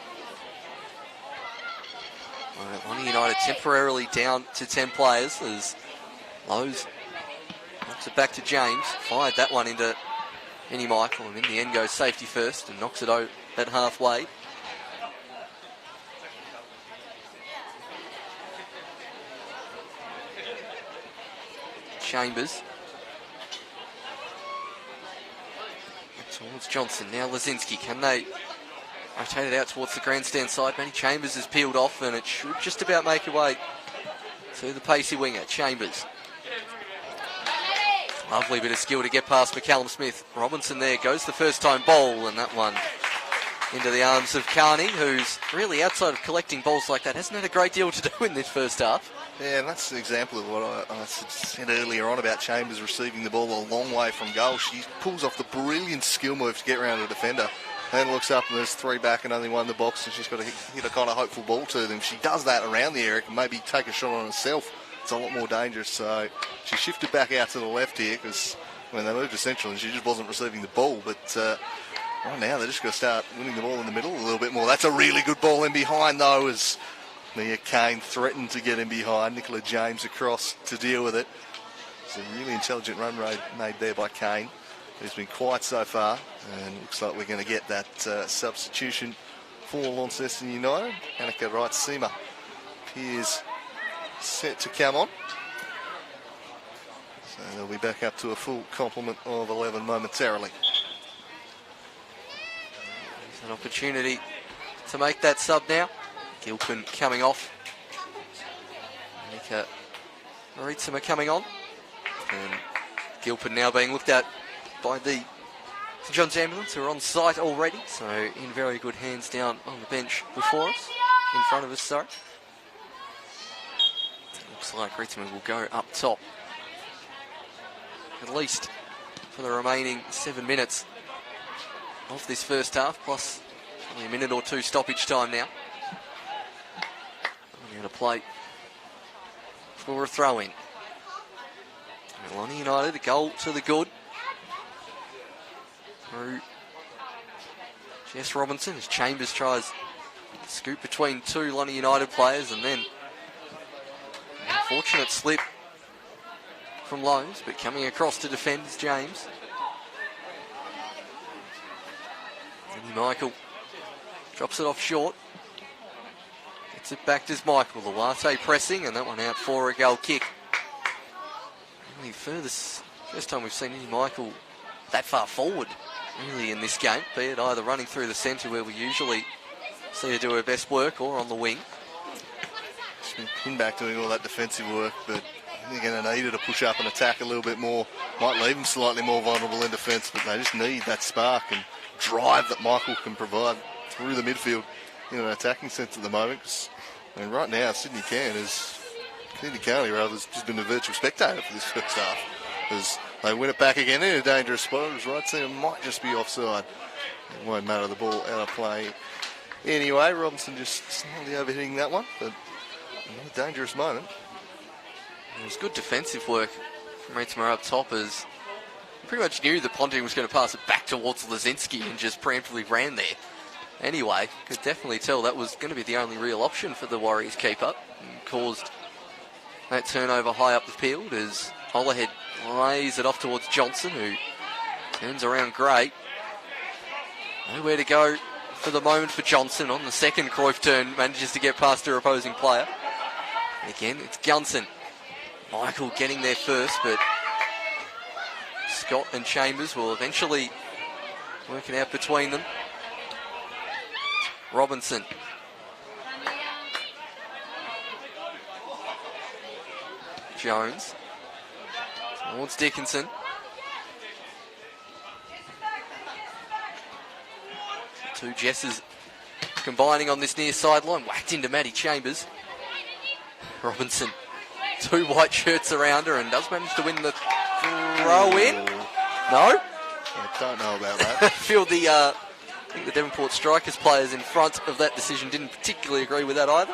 Lonnie United temporarily down to 10 players as Lowe's knocks it back to James. Fired that one into Annie Michael, and in the end goes safety first and knocks it out at halfway. Chambers towards Johnson. Now Lazinski. Can they rotate it out towards the grandstand side? Manny Chambers is peeled off, and it should just about make it way to the pacey winger, Chambers. Lovely bit of skill to get past McCallum Smith. Robinson there goes the first time ball, and that one into the arms of Carney, who's really, outside of collecting balls like that, hasn't had a great deal to do in this first half. Yeah, and that's an example of what I said earlier on about Chambers receiving the ball a long way from goal. She pulls off the brilliant skill move to get around a defender, then looks up and there's 3 back and only 1 in the box, and she's got to hit a kind of hopeful ball to them. She does that around the area, can maybe take a shot on herself. It's a lot more dangerous, so she shifted back out to the left here because when they moved to central and she just wasn't receiving the ball, but right now they're just going to start winning the ball in the middle a little bit more. That's a really good ball in behind though, as Mia Kane threatened to get him behind. Nicola James across to deal with it. It's a really intelligent run made there by Kane, who's been quiet so far. And looks like we're going to get that substitution for Launceston United. Annika Wright-Seamer appears set to come on. So they'll be back up to a full complement of 11 momentarily. There's an opportunity to make that sub now. Gilpin coming off. Annika Wright-Seamer coming on. And Gilpin now being looked at by the St John's Ambulance, who are on site already. So in very good hands down on the bench before us. In front of us, sorry. It looks like Wright-Seamer will go up top. At least for the remaining 7 minutes of this first half, plus only a minute or two stoppage time now. Only going to play for a throw-in. Lonnie United, a goal to the good. Through Jess Robinson as Chambers tries to scoop between two Lonnie United players, and then an unfortunate slip from Lowe's, but coming across to defend is James. Andy Michael drops it off short. Gets it back to Michael. The Latte pressing, and that one out for a goal kick. Only first time we've seen Andy Michael that far forward, really, in this game, be it either running through the centre where we usually see her do her best work, or on the wing. She's been pinned back doing all that defensive work, but they're going to need her to push up and attack a little bit more. Might leave them slightly more vulnerable in defence, but they just need that spark and drive that Michael can provide through the midfield in an attacking sense at the moment. And right now, Sydney Carney has just been a virtual spectator for this first half, as they win it back again in a dangerous spot. It was right, so it might just be offside. It won't matter, the ball out of play anyway. Robinson just slightly overhitting that one, but a dangerous moment. It was good defensive work from Wright-Seamer up top, as pretty much knew that Ponting was going to pass it back towards Lazinski and just preemptively ran there. Anyway, could definitely tell that was going to be the only real option for the Warriors keeper, and caused that turnover high up the field as Olahead lays it off towards Johnson, who turns around great. Nowhere to go for the moment for Johnson. On the second Cruyff turn, manages to get past her opposing player. Again, it's Gunson. Michael getting there first, but Scott and Chambers will eventually work it out between them. Robinson. Jones. Towards Dickinson. Two Jesses combining on this near sideline. Whacked into Maddie Chambers. Robinson. Two white shirts around her and does manage to win the throw in. No? I don't know about that. I think the Devonport Strikers players in front of that decision didn't particularly agree with that either.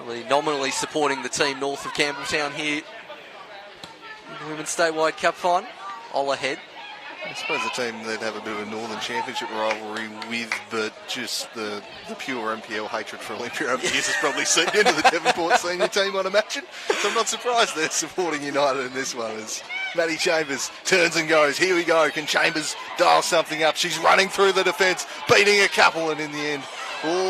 Really nominally supporting the team north of Campbelltown here in the Women's Statewide Cup final. All ahead. I suppose the team they'd have a bit of a Northern Championship rivalry with, but just the pure NPL hatred for Olympia over the years has probably seeped into the Devonport senior team, I'd imagine. So I'm not surprised they're supporting United in this one, as Maddie Chambers turns and goes. Here we go. Can Chambers dial something up? She's running through the defence, beating a couple, and in the end,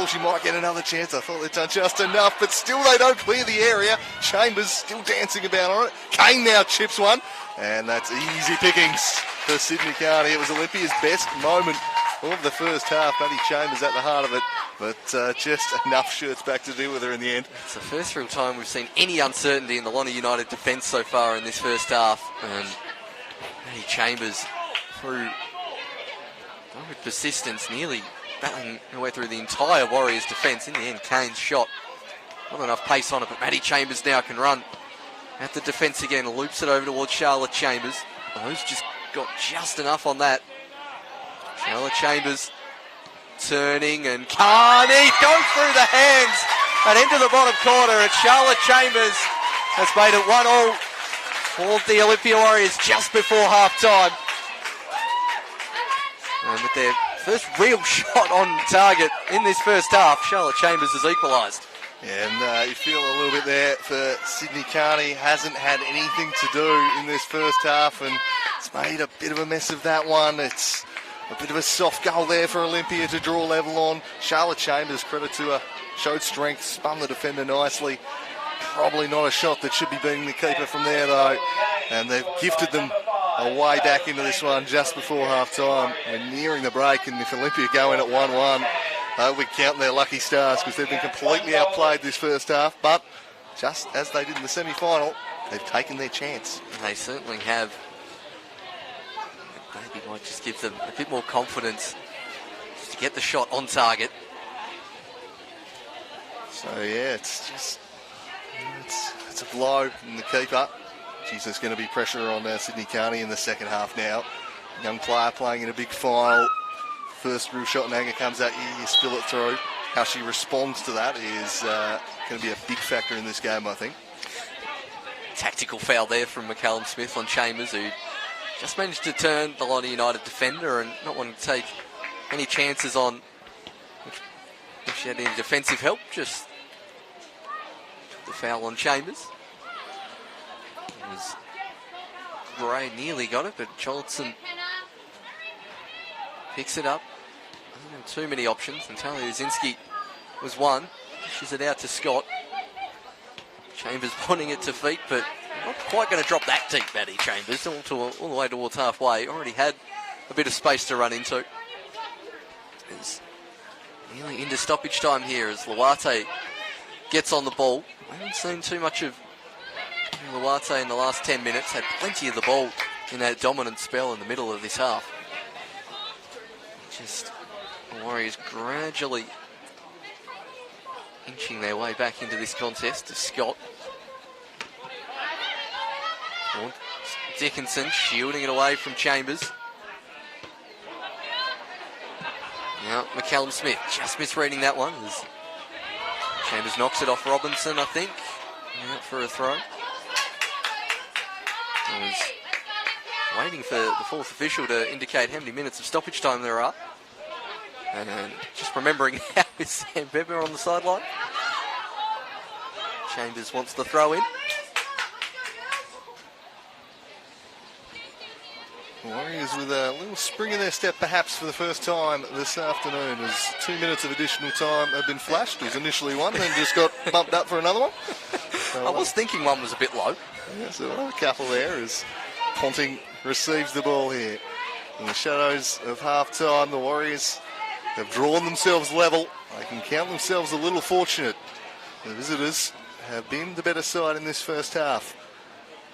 she might get another chance. I thought they'd done just enough, but still they don't clear the area. Chambers still dancing about on it. Kane now chips one, and that's easy pickings for Sydney Carney. It was Olympia's best moment of the first half. Maddie Chambers at the heart of it, but just enough shirts back to deal with her in the end. It's the first real time we've seen any uncertainty in the Lonnie United defence so far in this first half. And Maddie Chambers, through with persistence, nearly battling her way through the entire Warriors defence. In the end, Kane's shot, not enough pace on it, but Maddie Chambers now can run at the defence again. Loops it over towards Charlotte Chambers. Who's just got just enough on that. Charlotte Chambers turning, and Carney going through the hands and into the bottom corner, and Charlotte Chambers has made it 1-1 for the Olympia Warriors just before half time. And with their First real shot on target in this first half. Charlotte Chambers has equalised. And you feel a little bit there for Sydney Carney. Hasn't had anything to do in this first half, and it's made a bit of a mess of that one. It's a bit of a soft goal there for Olympia to draw level on. Charlotte Chambers, credit to her, showed strength, spun the defender nicely. Probably not a shot that should be beating the keeper from there, though. And they've gifted them a way back into this one just before half-time. We're nearing the break, and if Olympia go in at 1-1, we're counting their lucky stars because they've been completely outplayed this first half. But just as they did in the semi-final, they've taken their chance. They certainly have. Maybe might just give them a bit more confidence just to get the shot on target. So, yeah, it's a blow in the keeper. Geez, there's going to be pressure on Sydney Carney in the second half now. Young player playing in a big final. First real shot and anger comes out, you spill it through. How she responds to that is going to be a big factor in this game, I think. Tactical foul there from McCallum Smith on Chambers, who just managed to turn the Lonnie United defender and not wanting to take any chances on if she had any defensive help. Just the foul on Chambers. It was Gray nearly got it, but Johnson picks it up. Doesn't have too many options. Natalia Uzinski was one. She's it out to Scott. Chambers wanting it to feet, but not quite going to drop that deep, Maddie Chambers, all the way towards halfway. Already had a bit of space to run into. It's nearly into stoppage time here as Luate gets on the ball. I haven't seen too much of Luate in the last 10 minutes. Had plenty of the ball in that dominant spell in the middle of this half. Just the Warriors gradually inching their way back into this contest to Scott. Dickinson shielding it away from Chambers. Now McCallum Smith just misreading that one as Chambers knocks it off Robinson, I think. Out for a throw. I was waiting for the fourth official to indicate how many minutes of stoppage time there are. And just remembering how is Sam Beber on the sideline. Chambers wants the throw in. Warriors with a little spring in their step perhaps for the first time this afternoon as 2 minutes of additional time have been flashed. It was initially one and then just got bumped up for another one. So, I was thinking one was a bit low. Yeah, so another couple there as Ponting receives the ball here. In the shadows of half-time, the Warriors have drawn themselves level. They can count themselves a little fortunate. The visitors have been the better side in this first half.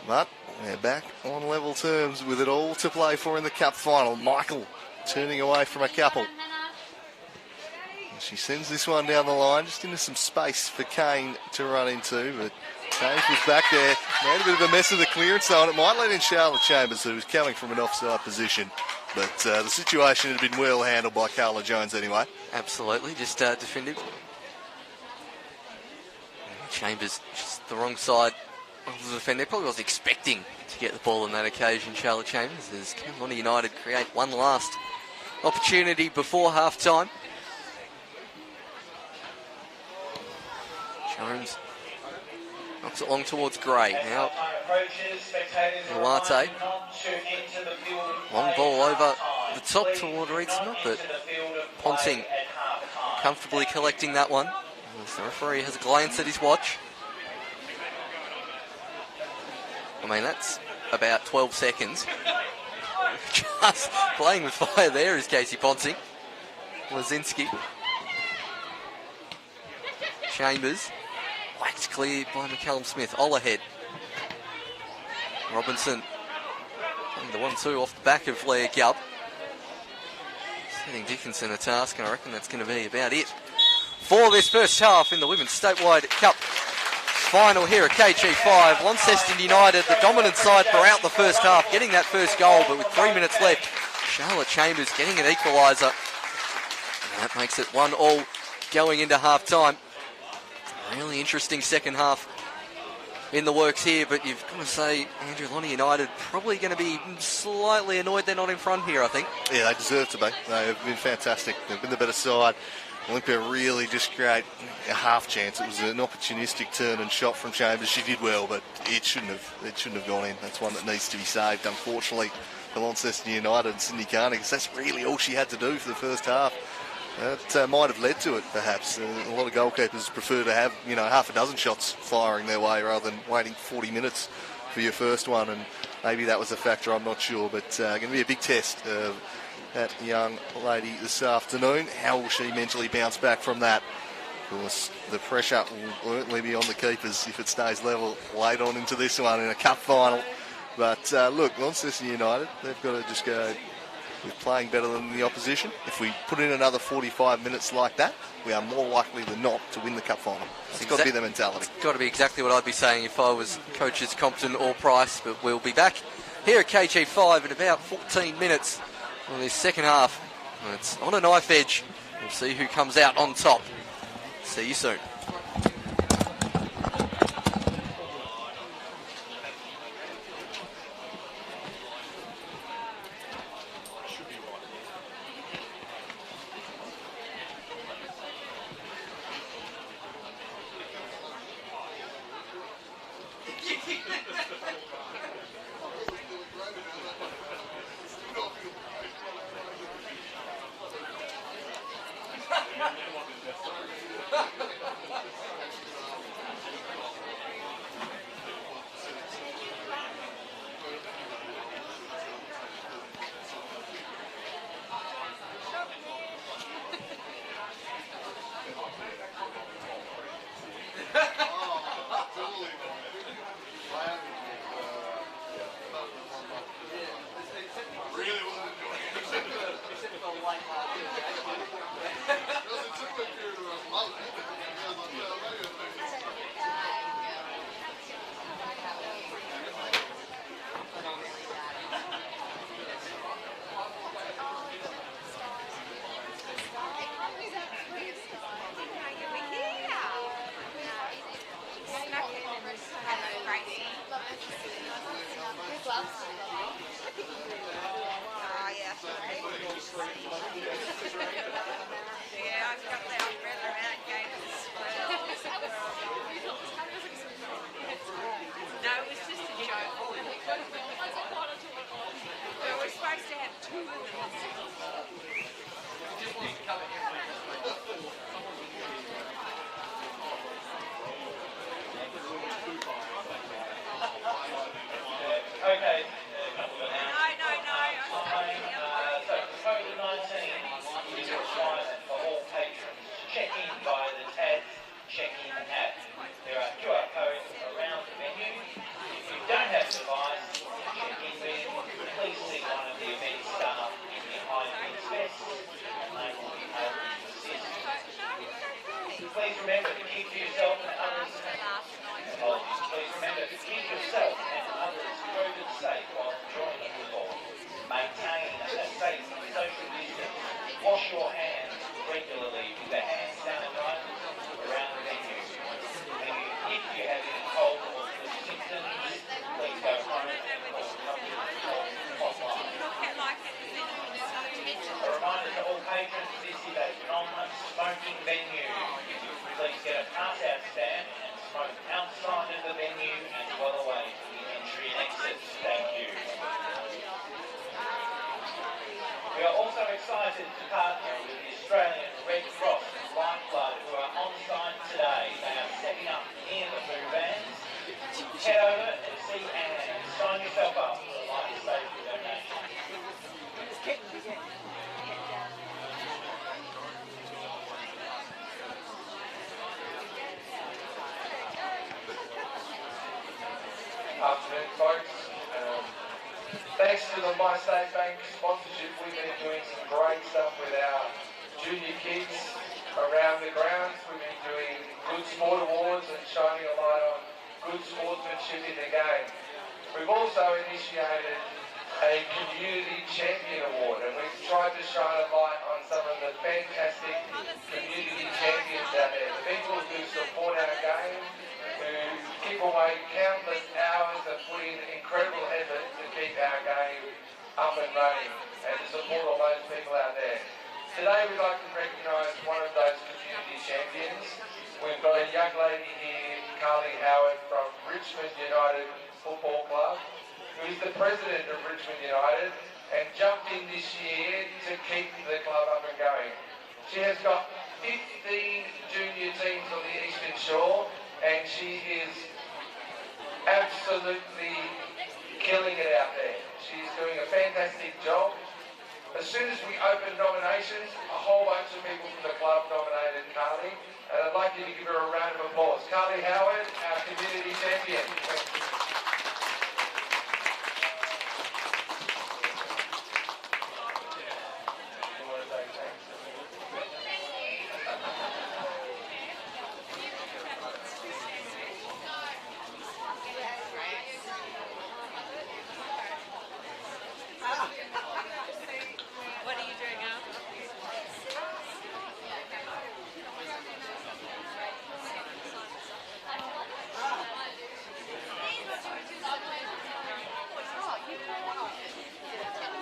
But they're back on level terms with it all to play for in the cup final. Michael turning away from a couple. And she sends this one down the line, just into some space for Kane to run into. But Kane was back there, made a bit of a mess of the clearance though, and it might let in Charlotte Chambers, who was coming from an offside position. But the situation had been well handled by Carla Jones anyway. Absolutely, just defended. Chambers just the wrong side of the defender. Probably wasn't expecting to get the ball on that occasion, Charlotte Chambers, as Carolina United create one last opportunity before half-time. Jones knocks it long towards Gray. Now, Luate. Long ball over the top toward Reedsma, but Ponting comfortably collecting that one. As the referee has a glance at his watch. I mean, that's about 12 seconds. Just playing with fire there is Casey Ponting. Lazinski. Chambers. Whacked clear by McCallum Smith. Olahead. Robinson. Playing the 1-2 off the back of Leah Gubb. Setting Dickinson a task, and I reckon that's going to be about it for this first half in the Women's Statewide Cup final here at KG5. Launceston United, the dominant side throughout the first half, getting that first goal, but with 3 minutes left, Charlotte Chambers getting an equaliser. And that makes it 1-1 going into half-time. Really interesting second half in the works here, but you've got to say, Andrew, Lonnie United probably going to be slightly annoyed they're not in front here, I think. Yeah, they deserve to be. They've been fantastic. They've been the better side. Olympia really just create a half chance. It was an opportunistic turn and shot from Chambers. She did well, but it shouldn't have gone in. That's one that needs to be saved, unfortunately, for Launceston United and Sydney Carney, because that's really all she had to do for the first half. That might have led to it, perhaps. A lot of goalkeepers prefer to have, half a dozen shots firing their way rather than waiting 40 minutes for your first one, and maybe that was a factor, I'm not sure, but going to be a big test of that young lady this afternoon. How will she mentally bounce back from that? Of course, the pressure will certainly be on the keepers if it stays level late on into this one in a cup final. But look, Launceston United, they've got to just go with playing better than the opposition. If we put in another 45 minutes like that, we are more likely than not to win the cup final. It's got to be the mentality. It's got to be exactly what I'd be saying if I was coaches Compton or Price, but we'll be back here at KG5 in about 14 minutes on this second half. And it's on a knife edge. We'll see who comes out on top. See you soon. Afternoon, folks. Thanks to the My State Bank sponsorship, we've been doing some great stuff with our junior kids around the grounds. We've been doing Good Sport Awards and shining a light on good sportsmanship in the game. We've also initiated a Community Champion Award, and we've tried to shine a light on some of the fantastic community champions out there, the people who support our game, who keep away countless hours and put in incredible effort to keep our game up and running and to support all those people out there. Today we'd like to recognise one of those community champions. We've got a young lady here, Carly Howard from Richmond United Football Club, who is the president of Richmond United and jumped in this year to keep the club up and going. She has got 15 junior teams on the Eastern Shore and she is absolutely killing it out there. She's doing a fantastic job. As soon as we opened nominations, a whole bunch of people from the club nominated Carly, and I'd like you to give her a round of applause. Carly Howard, our community champion. What are you doing now?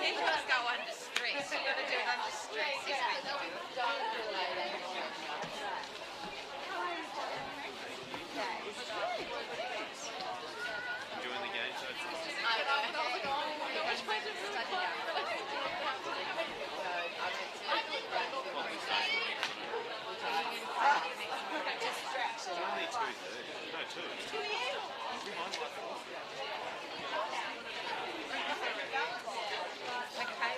You just go under stress. You got to do it under stress. Enjoying the game so far? Only 2:30. No, 2. Mine's like 4. Okay.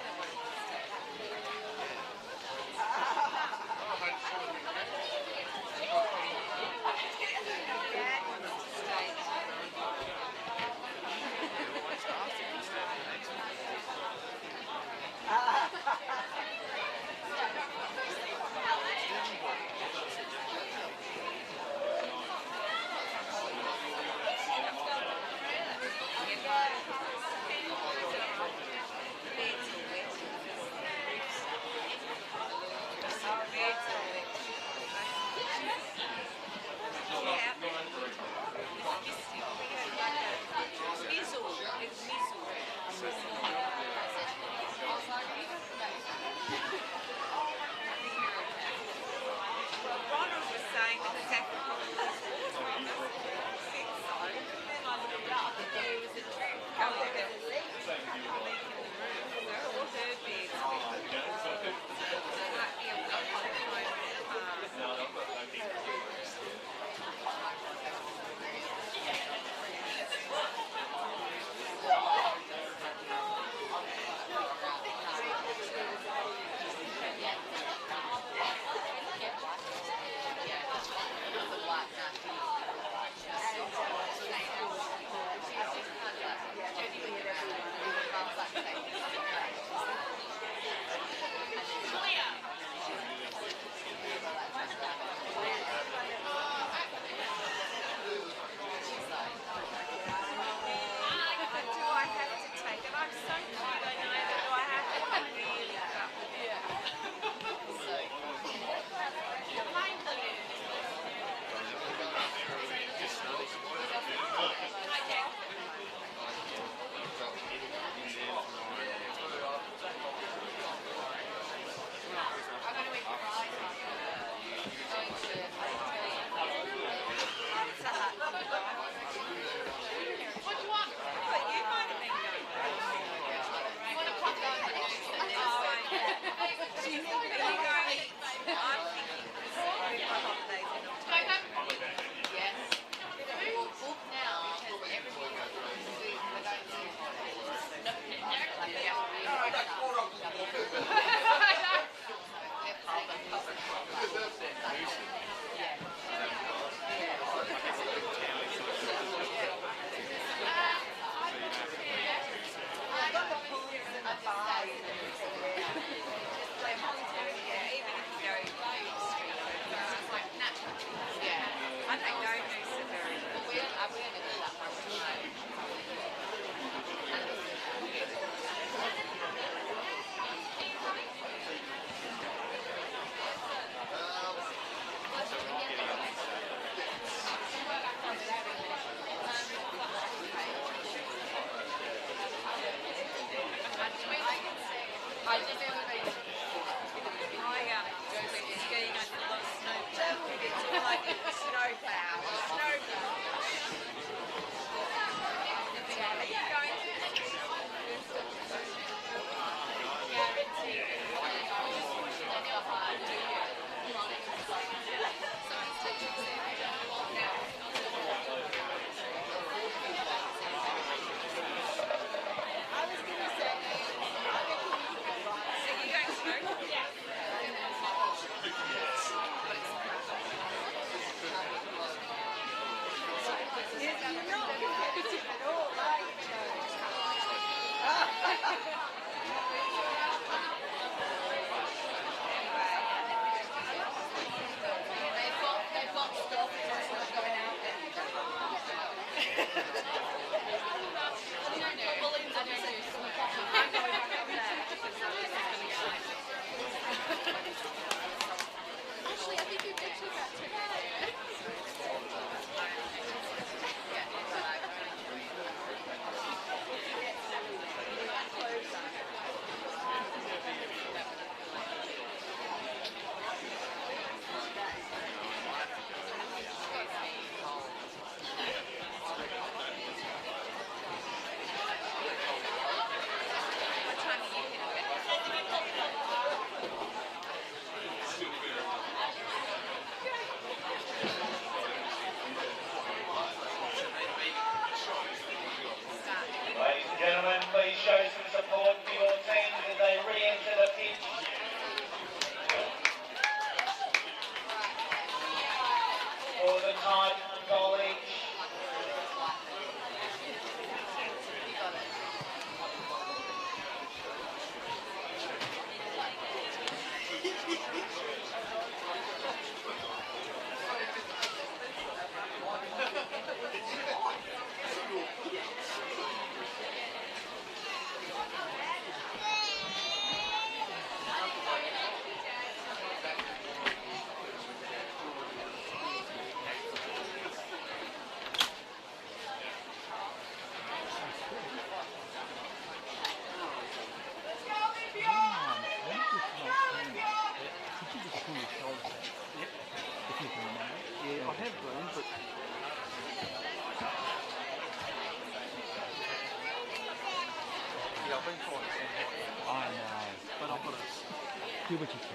Do what you can.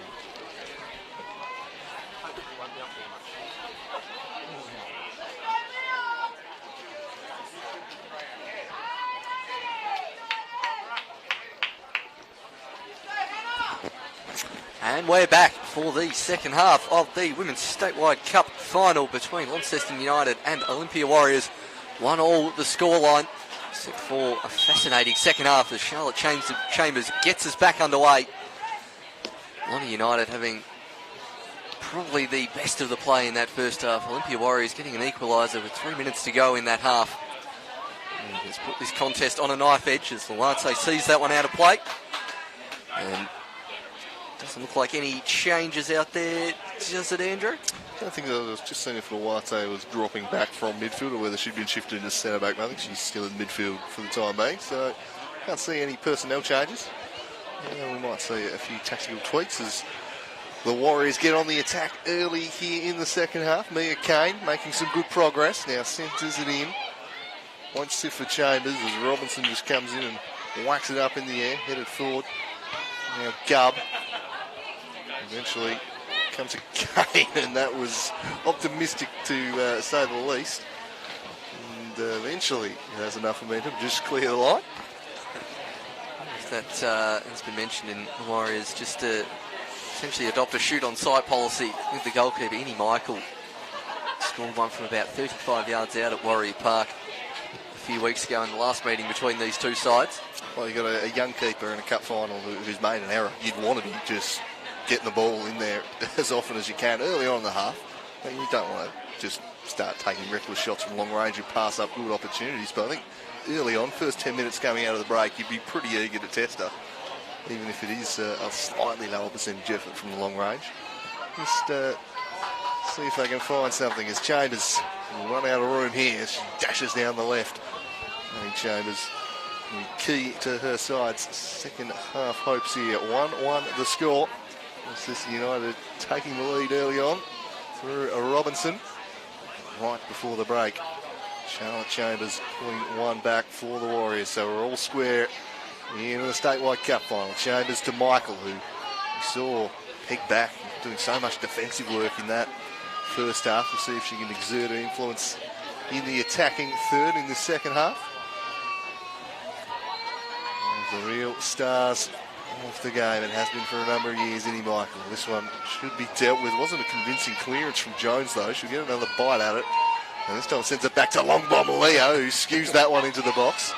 And we're back for the second half of the Women's Statewide Cup final between Launceston United and Olympia Warriors. 1-1 the scoreline, set for a fascinating second half as Charlotte Chambers gets us back underway. Lonnie United having probably the best of the play in that first half. Olympia Warriors getting an equaliser with 3 minutes to go in that half. And has put this contest on a knife edge as Lance sees that one out of play. And doesn't look like any changes out there, does it, Andrew? I think I was just seeing if Luarte was dropping back from midfield or whether she'd been shifted into centre back. I think she's still in midfield for the time being, so can't see any personnel changes. Yeah, we might see a few tactical tweaks as the Warriors get on the attack early here in the second half. Mia Kane making some good progress. Now centres it in. Won't sit for Chambers as Robinson just comes in and whacks it up in the air, headed forward. Now Gubb eventually comes to Kane, and that was optimistic to say the least. And eventually it has enough momentum, just clear the line. That has been mentioned in the Warriors, just to essentially adopt a shoot on sight policy with the goalkeeper, Innie Michael. Scored one from about 35 yards out at Warrior Park a few weeks ago in the last meeting between these two sides. Well, you've got a young keeper in a cup final who's made an error. You'd want to be just getting the ball in there as often as you can early on in the half. I mean, you don't want to just start taking reckless shots from long range and pass up good opportunities, but I think early on, first 10 minutes coming out of the break, you'd be pretty eager to test her, even if it is a slightly lower percentage effort from the long range. Just see if they can find something as Chambers will run out of room here. She dashes down the left. I think Chambers key to her side's second half hopes here. 1-1 the score. Launceston United taking the lead early on through Robinson right before the break. Charlotte Chambers pulling one back for the Warriors, so we're all square in the Statewide Cup final. Chambers to Michael, who we saw peg back, doing so much defensive work in that first half. We'll see if she can exert her influence in the attacking third in the second half. One of the real stars of the game, it has been for a number of years, Innie Michael. This one should be dealt with. It wasn't a convincing clearance from Jones though. She'll get another bite at it. And this time sends it back to long bomber Leo, who skews that one into the box.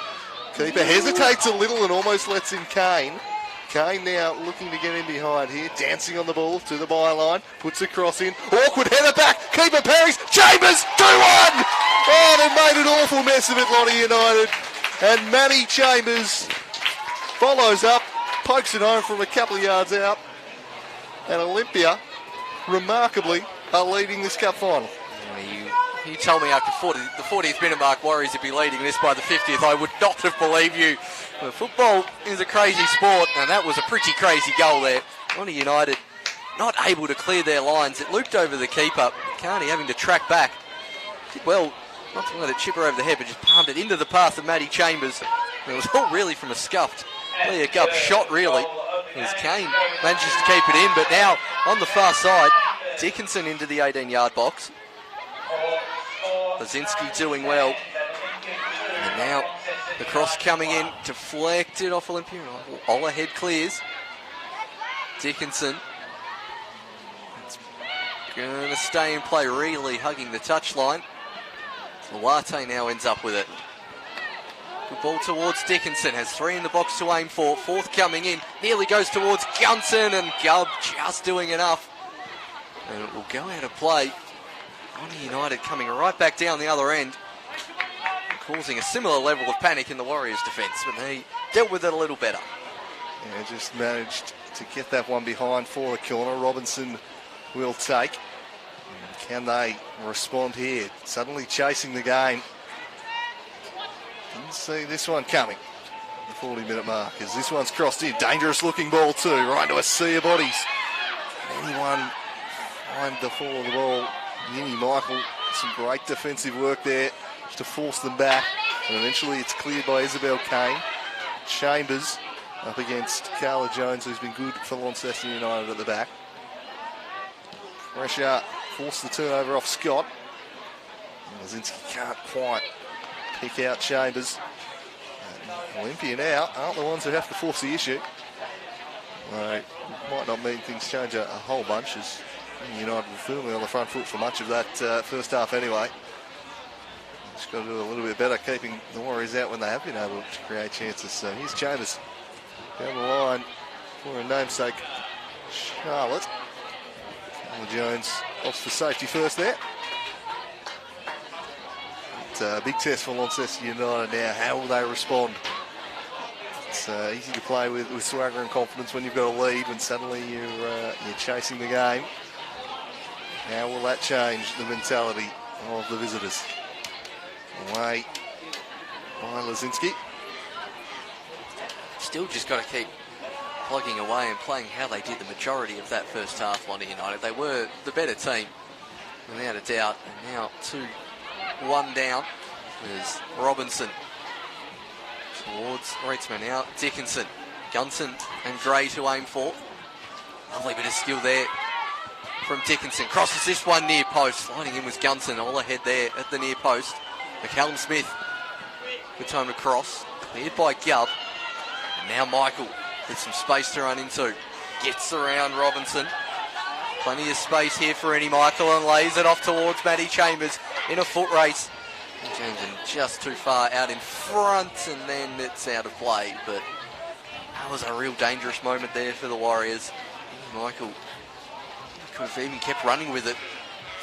Keeper hesitates a little and almost lets in Kane. Kane now looking to get in behind here, dancing on the ball to the byline, puts a cross in, awkward header back, keeper parries, Chambers, 2-1! Oh, they made an awful mess of it, Lottie United. And Maddie Chambers follows up, pokes it home from a couple of yards out. And Olympia, remarkably, are leading this cup final. You told me after the 40th minute mark Warriors would be leading this by the 50th. I would not have believed you. But football is a crazy sport, and that was a pretty crazy goal there. Lottie United not able to clear their lines. It looped over the keeper. Carney having to track back. Did well not to let it chip her over the head, but just palmed it into the path of Maddie Chambers. It was all really from a scuffed Leah Gubb shot, really, as Kane manages to keep it in. But now on the far side, Dickinson into the 18-yard box. Lazinski doing well. And now the cross coming in, deflected off Olympia. Ola head clears. Dickinson. It's going to stay in play, really hugging the touchline. Luate now ends up with it. Good ball towards Dickinson, has three in the box to aim for. Fourth coming in, nearly goes towards Gunson, and Gubb just doing enough. And it will go out of play. Lottie United coming right back down the other end, causing a similar level of panic in the Warriors' defence, but they dealt with it a little better. Yeah, just managed to get that one behind for the corner. Robinson will take. Can they respond here? Suddenly chasing the game. Didn't see this one coming. The 40-minute mark, as this one's crossed in. Dangerous looking ball too, right into a sea of bodies. Can anyone find the fall of the ball? Innie Michael, some great defensive work there to force them back, and eventually it's cleared by Isabel Kane. Chambers up against Carla Jones, who's been good for Launceston United at the back. Pressure, force the turnover off Scott. Lazinski can't quite pick out Chambers. And Olympia now aren't the ones who have to force the issue. Right, might not mean things change a whole bunch, as United were firmly on the front foot for much of that first half anyway. Just got to do a little bit better keeping the Warriors out when they have been able to create chances. So here's Chambers down the line for a namesake, Charlotte. Carla Jones opts for safety first there. It's a big test for Launceston United now. How will they respond? It's easy to play with swagger and confidence when you've got a lead, when suddenly you're chasing the game. How will that change the mentality of the visitors? Away by Lazinski. Still just got to keep plugging away and playing how they did the majority of that first half, Lottie United. They were the better team, without a doubt. And now 2-1 down is Robinson towards Reitzman. Now Dickinson, Gunson and Gray to aim for. Lovely bit of skill there from Dickinson. Crosses this one near post. Sliding in was Gunson, all ahead there at the near post. McCallum Smith, good time to cross. Cleared by Gubb. And now Michael with some space to run into. Gets around Robinson. Plenty of space here for Innie Michael, and lays it off towards Maddie Chambers in a foot race. Jameson just too far out in front, and then it's out of play. But that was a real dangerous moment there for the Warriors. Innie Michael could have even kept running with it,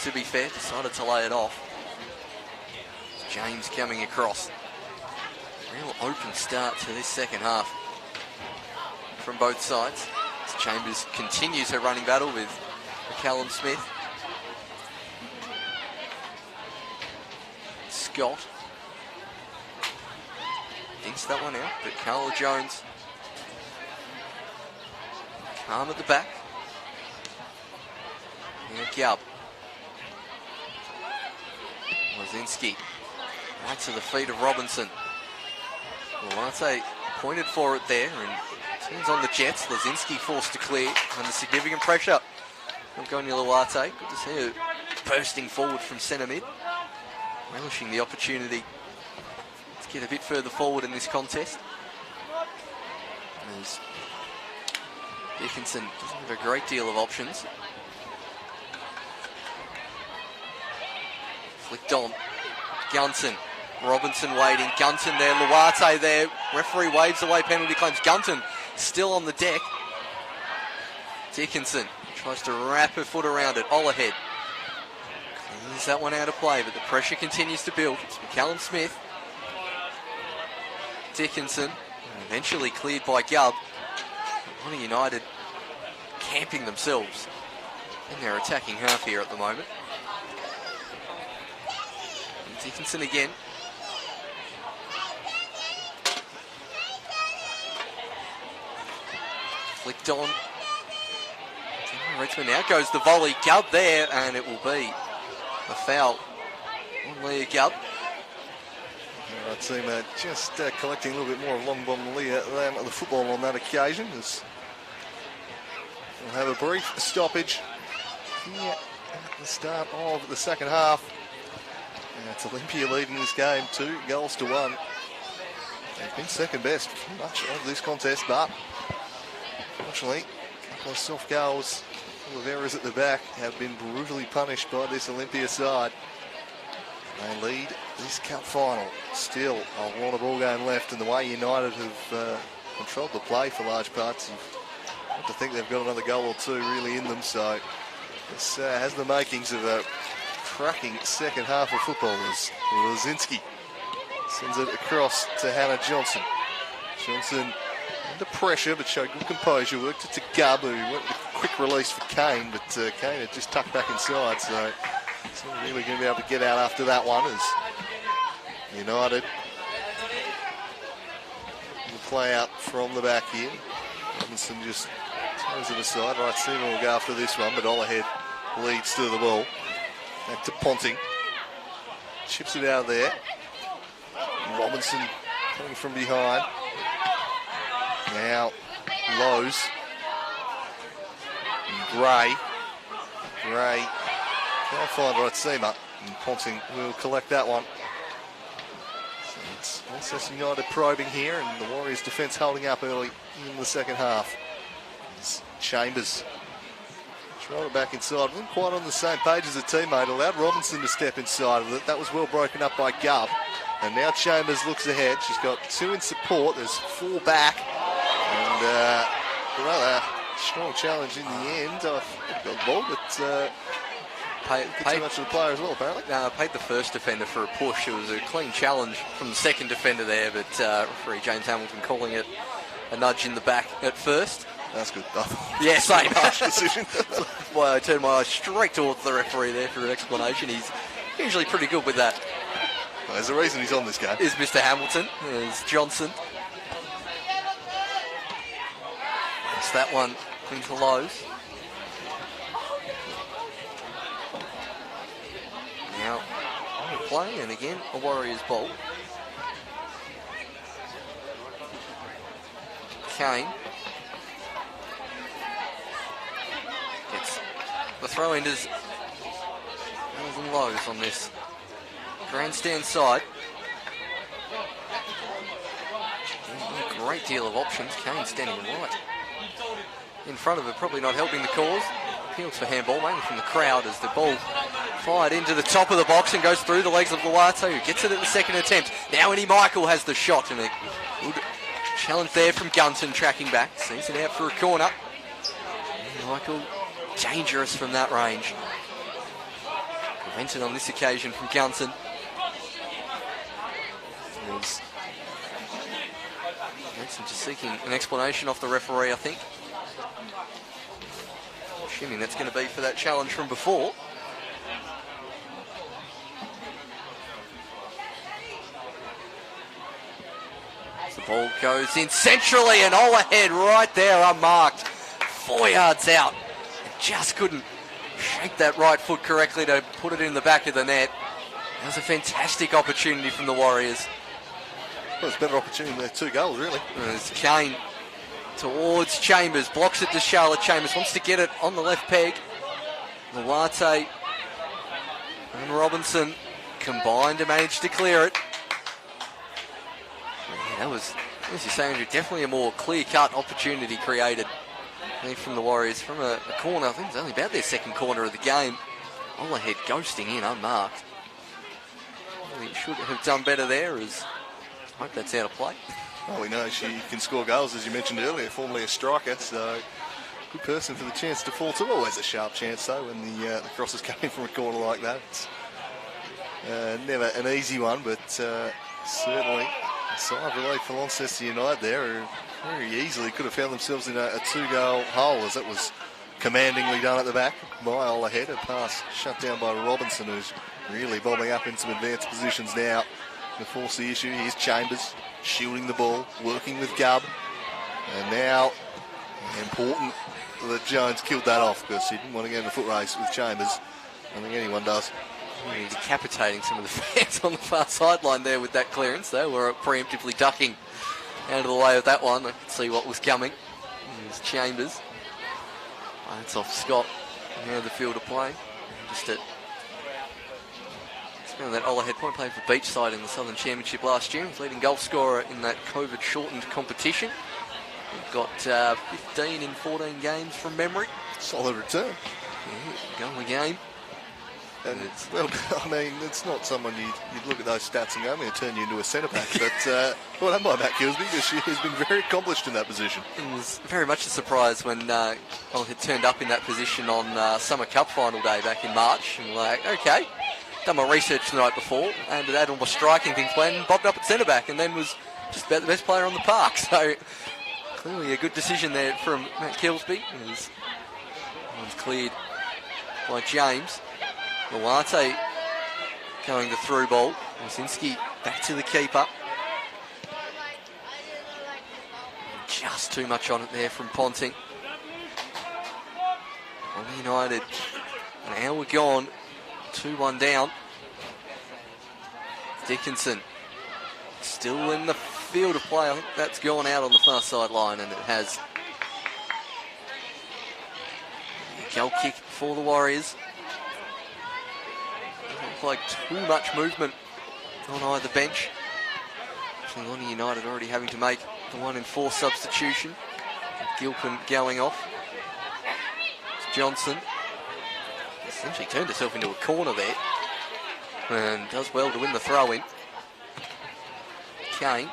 to be fair. Decided to lay it off. James coming across. Real open start to this second half from both sides. As Chambers continues her running battle with McCallum Smith. Scott. chased that one out, but Carla Jones calm at the back. And Gubb. Lazinski right to the feet of Robinson. Luate pointed for it there and turns on the Jets. Lazinski forced to clear under significant pressure from Gonya Luate. Good to see her bursting forward from centre mid, relishing the opportunity to get a bit further forward in this contest. As Dickinson doesn't have a great deal of options. Flicked on. Gunton. Robinson waiting. Gunton there. Luate there. Referee waves away penalty claims. Gunton still on the deck. Dickinson tries to wrap her foot around it. Olahead cleans that one out of play, but the pressure continues to build. It's McCallum Smith. Dickinson eventually cleared by Gubb. Bonnie United camping themselves in their attacking half here at the moment. And Dickinson again. Flicked on. Richmond now goes the volley. Gubb there, and it will be a foul on Leah Gubb. Our team just collecting a little bit more of long bomb Leah than the football on that occasion. As we'll have a brief stoppage here at the start of the second half. And it's Olympia leading this game 2-1. They've been second best for much of this contest, but unfortunately, a couple of soft goals, a couple of errors at the back have been brutally punished by this Olympia side. They lead this cup final. Still a lot of ball game left, and the way United have controlled the play for large parts, you've got to think they've got another goal or two really in them. So this has the makings of a cracking second half of football. As Lazinski sends it across to Hannah Johnson. Johnson under pressure, but showed good composure. Worked it to Gubb, who went with a quick release for Kane, but Kane had just tucked back inside, so he's not really going to be able to get out after that one. As United will play out from the back here. Robinson just throws it aside. Right, Seaman will go after this one, but Olahead leads to the ball. Back to Ponting. Chips it out of there. Robinson coming from behind. Now, Lowe's. And Gray. Gray can't find Ratsima. And Ponting will collect that one. So it's Launceston United probing here, and the Warriors' defence holding up early in the second half. It's Chambers tried it back inside. Wasn't quite on the same page as a teammate. Allowed Robinson to step inside of it. That was well broken up by Gubb. And now Chambers looks ahead. She's got two in support. There's four back. And rather strong challenge in the end. I got the ball, but paid too much of the player as well, apparently. Paid the first defender for a push. It was a clean challenge from the second defender there, but referee James Hamilton calling it a nudge in the back at first. That's good. Yeah, same. Harsh decision. That's why I turned my eyes straight towards the referee there for an explanation. He's usually pretty good with that. Well, there's a reason he's on this game. Is Mr. Hamilton. There's Johnson. It's that one into Lowe's. Now, on the play, and again, a Warriors ball. Kane gets the throw-inders and Lowe's on this grandstand side. A great deal of options. Kane standing right in front of her, probably not helping the cause. Appeals for handball, mainly from the crowd, as the ball fired into the top of the box and goes through the legs of Luate, who gets it at the second attempt. Now Annie Michael has the shot, and a good challenge there from Gunton, tracking back. Sees it out for a corner. Annie Michael, dangerous from that range. Prevented on this occasion from Gunton. Jensen just seeking an explanation off the referee, I think. Assuming that's going to be for that challenge from before. Ball goes in centrally and all ahead right there unmarked. 4 yards out. Just couldn't shake that right foot correctly to put it in the back of the net. That was a fantastic opportunity from the Warriors. Well, it's a better opportunity than their 2 goals, really. As Kane towards Chambers, blocks it to Charlotte. Chambers wants to get it on the left peg. Malate and Robinson combined to manage to clear it. Yeah, that was, as you're saying, definitely a more clear-cut opportunity created. I think from the Warriors, from a corner. I think it's only about their second corner of the game. Olahead ghosting in unmarked. Really should have done better there, as I hope that's out of play. Well, we know she can score goals, as you mentioned earlier, formerly a striker, so good person for the chance to fall to. Always a sharp chance, though, when the cross is coming from a corner like that. It's never an easy one, but certainly a sigh of relief for Launceston United there, who very easily could have found themselves in a 2-goal hole, as it was commandingly done at the back by Olahead. A pass shut down by Robinson, who's really bobbing up in some advanced positions now to force the issue. Here's Chambers shielding the ball, working with Gubb, and now important that Jones killed that off, because he didn't want to get in a foot race with Chambers. I don't think anyone does. He's decapitating some of the fans on the far sideline there with that clearance. They were preemptively ducking out of the way of that one. I could see what was coming. There's Chambers. That's off Scott. Now the field of play. Just at that Olahead point, playing for Beachside in the Southern Championship last year. Was leading goal scorer in that COVID-shortened competition. We've got 15 in 14 games from memory. Solid return. Yeah, goal a game. And it's, well, I mean, it's not someone you'd look at those stats and go, I'm going to turn you into a centre-back. But, well done by Matt Kilsby, because she has been very accomplished in that position. It was very much a surprise when Olahead turned up in that position on Summer Cup final day back in March. And like, okay, done my research the night before, and had all my striking things planned, and bobbed up at centre-back, and then was just about the best player on the park. So, clearly a good decision there from Matt Kilsby. One's cleared by James. Malate going the through ball. Wasinski back to the keeper. Just too much on it there from Ponting. Olympia United, an hour gone, 2-1 down. Dickinson still in the field of play. I think that's gone out on the far sideline, and it has. Goal kick for the Warriors. Doesn't look like too much movement on either bench. Olympia United already having to make the 1 in 4 substitution. Gilpin going off. It's Johnson. Essentially turned herself into a corner there, and does well to win the throw-in. Kane.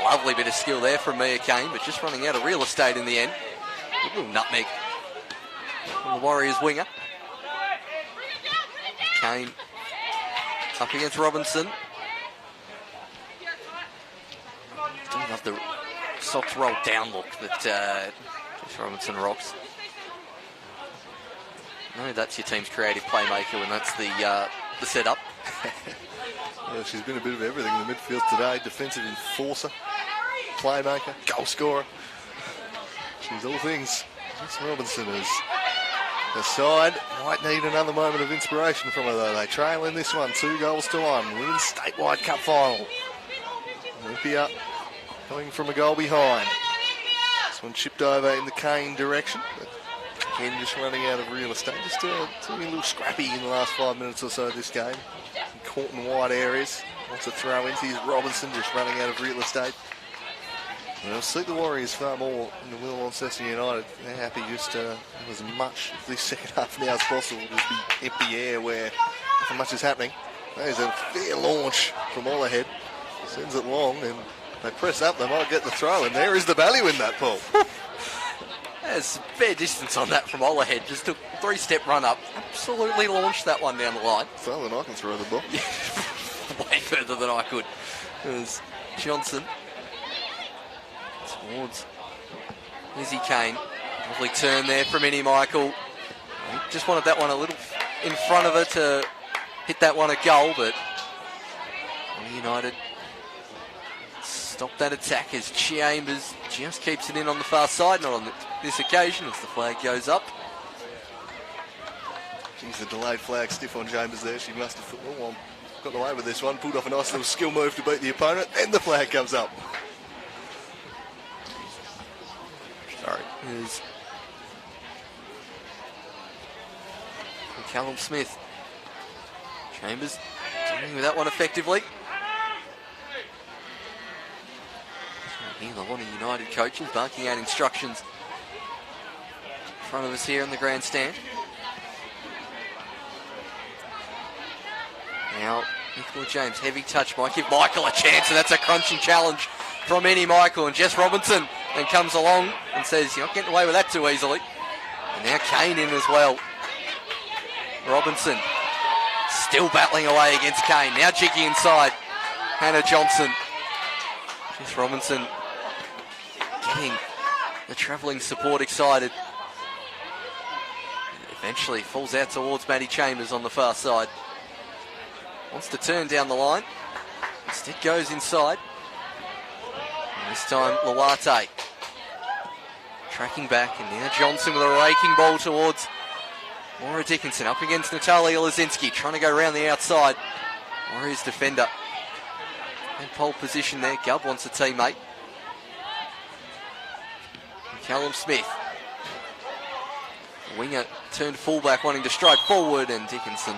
Lovely bit of skill there from Mia Kane, but just running out of real estate in the end. A little nutmeg from the Warriors winger. Kane up against Robinson. Do love the socks roll down look that Josh Robinson rocks. No, that's your team's creative playmaker when that's the setup. Well, she's been a bit of everything in the midfield today. Defensive enforcer, playmaker, goal scorer. She's all things. Jess Robinson is the side. Might need another moment of inspiration from her, though. They trail in this one, 2-1. Women's statewide cup final. Olympia coming from a goal behind. This one chipped over in the Kane direction. But again, just running out of real estate. Just a little scrappy in the last 5 minutes or so of this game. Caught in wide areas. Lots of throw-ins. Here's Robinson just running out of real estate. They'll suit the Warriors far more in the will Launceston United. They're happy just to have as much of this second half now as possible. Just be empty air where nothing much is happening. There's a fair launch from Olahead. Sends it long, and they press up. They might get the throw, and there is the value in that, Paul. There's fair distance on that from Olahead. Just took a 3-step run up. Absolutely launched that one down the line. Further than I can throw the ball. Way further than I could. There's Johnson. Towards Lizzie Kane. Lovely turn there from Minnie Michael. Just wanted that one a little in front of her to hit that one a goal, but United stop that attack as Chambers just keeps it in on the far side, not on this occasion as the flag goes up. Geez, the delayed flag stiff on Chambers there. She must have thought, oh, well, got away with this one. Pulled off a nice little skill move to beat the opponent. Then the flag comes up. Sorry. There's Callum Smith. Chambers dealing with that one effectively. The Lonnie United coaches barking out instructions in front of us here in the grandstand. Now, Nicola James, heavy touch, might give Michael a chance, and that's a crunching challenge from Annie Michael, and Jess Robinson then comes along and says, you're not getting away with that too easily. And now Kane in as well. Robinson still battling away against Kane. Now Jiggy inside. Hannah Johnson. Jess Robinson getting the travelling support excited. Eventually falls out towards Maddie Chambers on the far side. Wants to turn down the line. Instead goes inside. And this time Luate tracking back, and now Johnson with a raking ball towards Maura Dickinson up against Natalia Lazinski, trying to go around the outside. Warriors defender in pole position there. Gubb wants a teammate. Callum Smith, winger turned fullback, wanting to strike forward, and Dickinson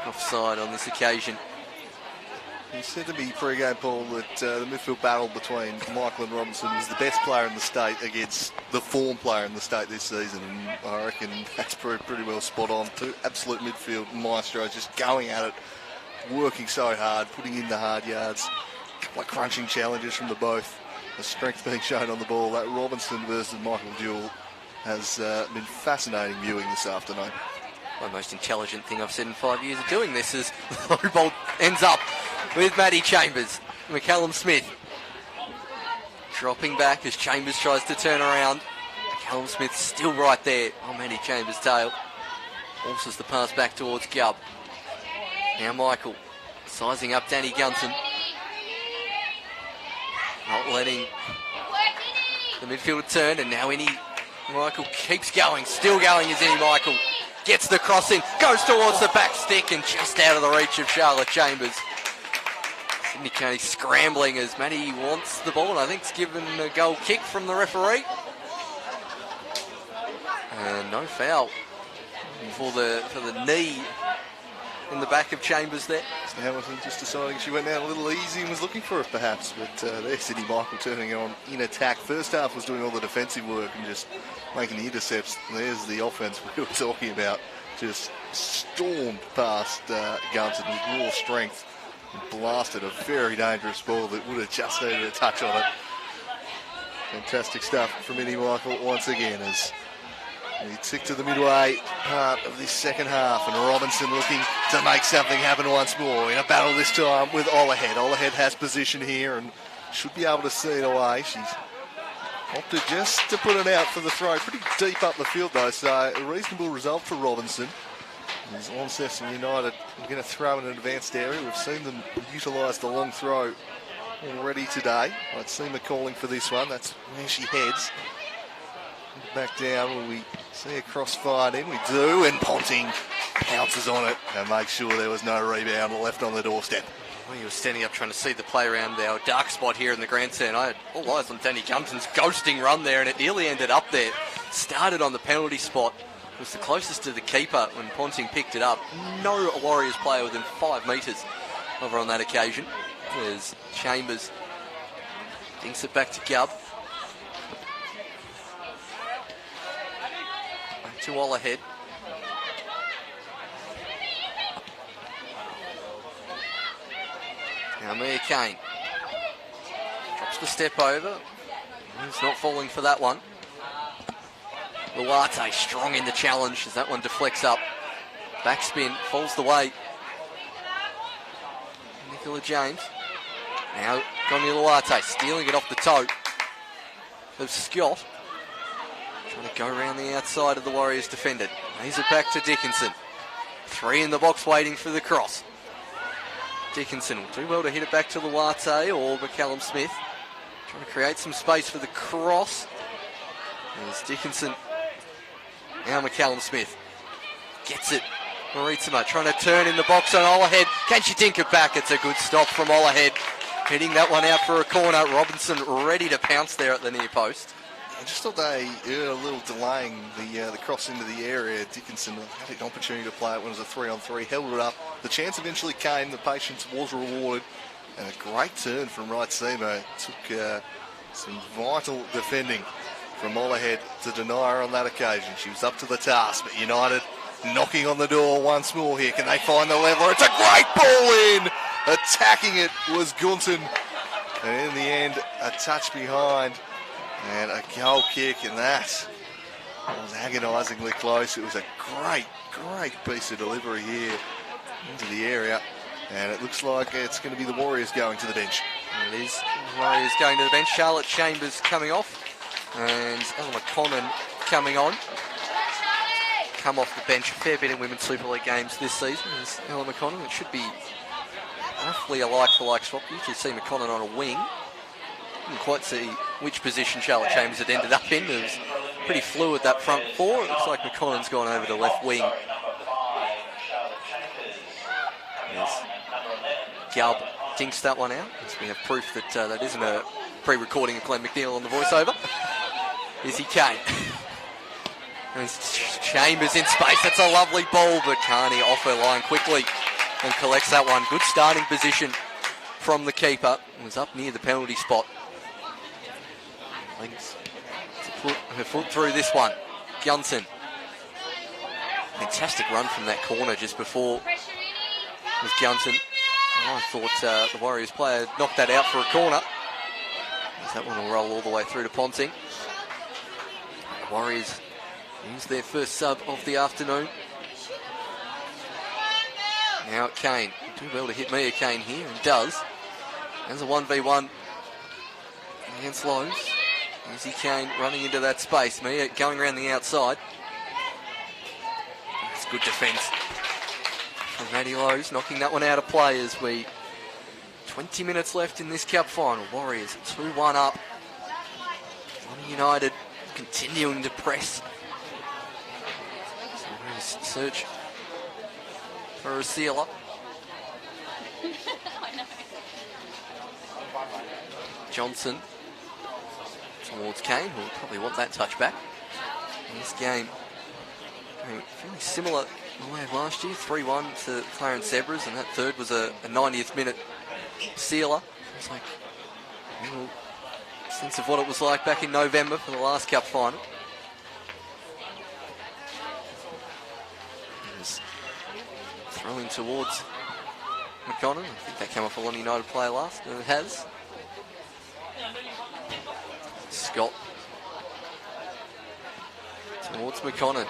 offside on this occasion. He said to me pre-game, Paul, that the midfield battle between Michael and Robinson was the best player in the state against the form player in the state this season, and I reckon that's pretty well spot on. Two absolute midfield maestros just going at it, working so hard, putting in the hard yards, like crunching challenges from the both. The strength being shown on the ball. That Robinson versus Michael duel has been fascinating viewing this afternoon. The most intelligent thing I've said in 5 years of doing this is the low ball ends up with Maddie Chambers. McCallum Smith dropping back as Chambers tries to turn around. McCallum Smith still right there on Maddie Chambers' tail. Forces the pass back towards Gubb. Now Michael sizing up Danny Gunson. Not letting the midfielder turn, and now Michael keeps going, still going as Michael gets the crossing, goes towards the back stick and just out of the reach of Charlotte Chambers. Sydney County scrambling as Maddie wants the ball, and I think it's given a goal kick from the referee. And no foul for the knee in the back of Chambers there. Hamilton just deciding she went down a little easy and was looking for it perhaps, but there's Sydney Michael turning it on in attack. First half was doing all the defensive work and just making the intercepts. There's the offense we were talking about. Just stormed past Gunson with raw strength and blasted a very dangerous ball that would have just needed a touch on it. Fantastic stuff from Annie Michael once again as we tick to the midway part of this second half, and Robinson looking to make something happen once more in a battle this time with Olahed. Olahed has position here and should be able to see it away. She's opted just to put it out for the throw. Pretty deep up the field though, so a reasonable result for Robinson. As Launceston United are going to throw in an advanced area. We've seen them utilise the long throw already today. I'd seen them calling for this one. That's where she heads. Back down when we see a crossfire in. We do, and Ponting pounces on it and makes sure there was no rebound left on the doorstep. Well, you were standing up trying to see the play around our dark spot here in the grandstand. I had all eyes on Danny Gunson's ghosting run there, and it nearly ended up there. Started on the penalty spot. It was the closest to the keeper when Ponting picked it up. No Warriors player within 5 metres over on that occasion. There's Chambers. Dinks it back to Gubb. Back to Olahed. Now Mia Kane drops the step over. He's not falling for that one. Luate strong in the challenge as that one deflects up. Backspin falls the way. Nicola James. Now Connie Luate stealing it off the toe of Scott. Trying to go around the outside of the Warriors defender. Lays it back to Dickinson. 3 in the box waiting for the cross. Dickinson will do well to hit it back to Luate or McCallum Smith. Trying to create some space for the cross. There's Dickinson. Now McCallum Smith gets it. Maritsima trying to turn in the box on Olahead. Can she dink it back? It's a good stop from Olahead. Hitting that one out for a corner. Robinson ready to pounce there at the near post. I just thought they a little delaying the cross into the area. Dickinson had an opportunity to play it when it was a 3-on-3, held it up. The chance eventually came, the patience was rewarded, and a great turn from Maritsima. Took some vital defending from Olahead to deny her on that occasion. She was up to the task, but United knocking on the door once more here. Can they find the leveler? It's a great ball in! Attacking it was Gunton, and in the end, a touch behind. And a goal kick, and that was agonisingly close. It was a great piece of delivery here into the area. And it looks like it's going to be the Warriors going to the bench. And it is Warriors going to the bench. Charlotte Chambers coming off. And Ella McConnon coming on. Come off the bench a fair bit in Women's Super League games this season. Is Ella McConnon. It should be roughly a like-for-like swap. You usually see McConnon on a wing. Didn't quite see which position Charlotte Chambers had ended up in. It was pretty fluid, that front four. It looks like McConnon's gone over to left wing. Yes. Galb dinks that one out, as we have proof that that isn't a pre-recording of Glenn McNeil on the voiceover. Izzy Kane. There's Chambers in space. That's a lovely ball, but Carney off her line quickly and collects that one. Good starting position from the keeper. It was up near the penalty spot. Links to put her foot through this one. Gunson. Fantastic run from that corner just before was Gunson. I thought the Warriors player knocked that out for a corner. As that one will roll all the way through to Ponting. The Warriors use their first sub of the afternoon. Now Kane. Do well to hit Mia Kane here, and does. There's a 1v1 against Lowe's. Izzy Kane running into that space. Mia going around the outside. That's good defence from Maddie Lowe's, knocking that one out of play as we 20 minutes left in this cup final. Warriors 2-1 up. United continuing to press. So we're going to search for a sealer. Johnson towards Kane, who will probably want that touch back. In this game, fairly similar to the way of last year, 3-1 to Clarence Zebras, and that third was a 90th minute sealer. It's like a little sense of what it was like back in November for the last cup final. Throwing towards McConnell. I think that came off a London United player last, and it has. Scott towards McConnell.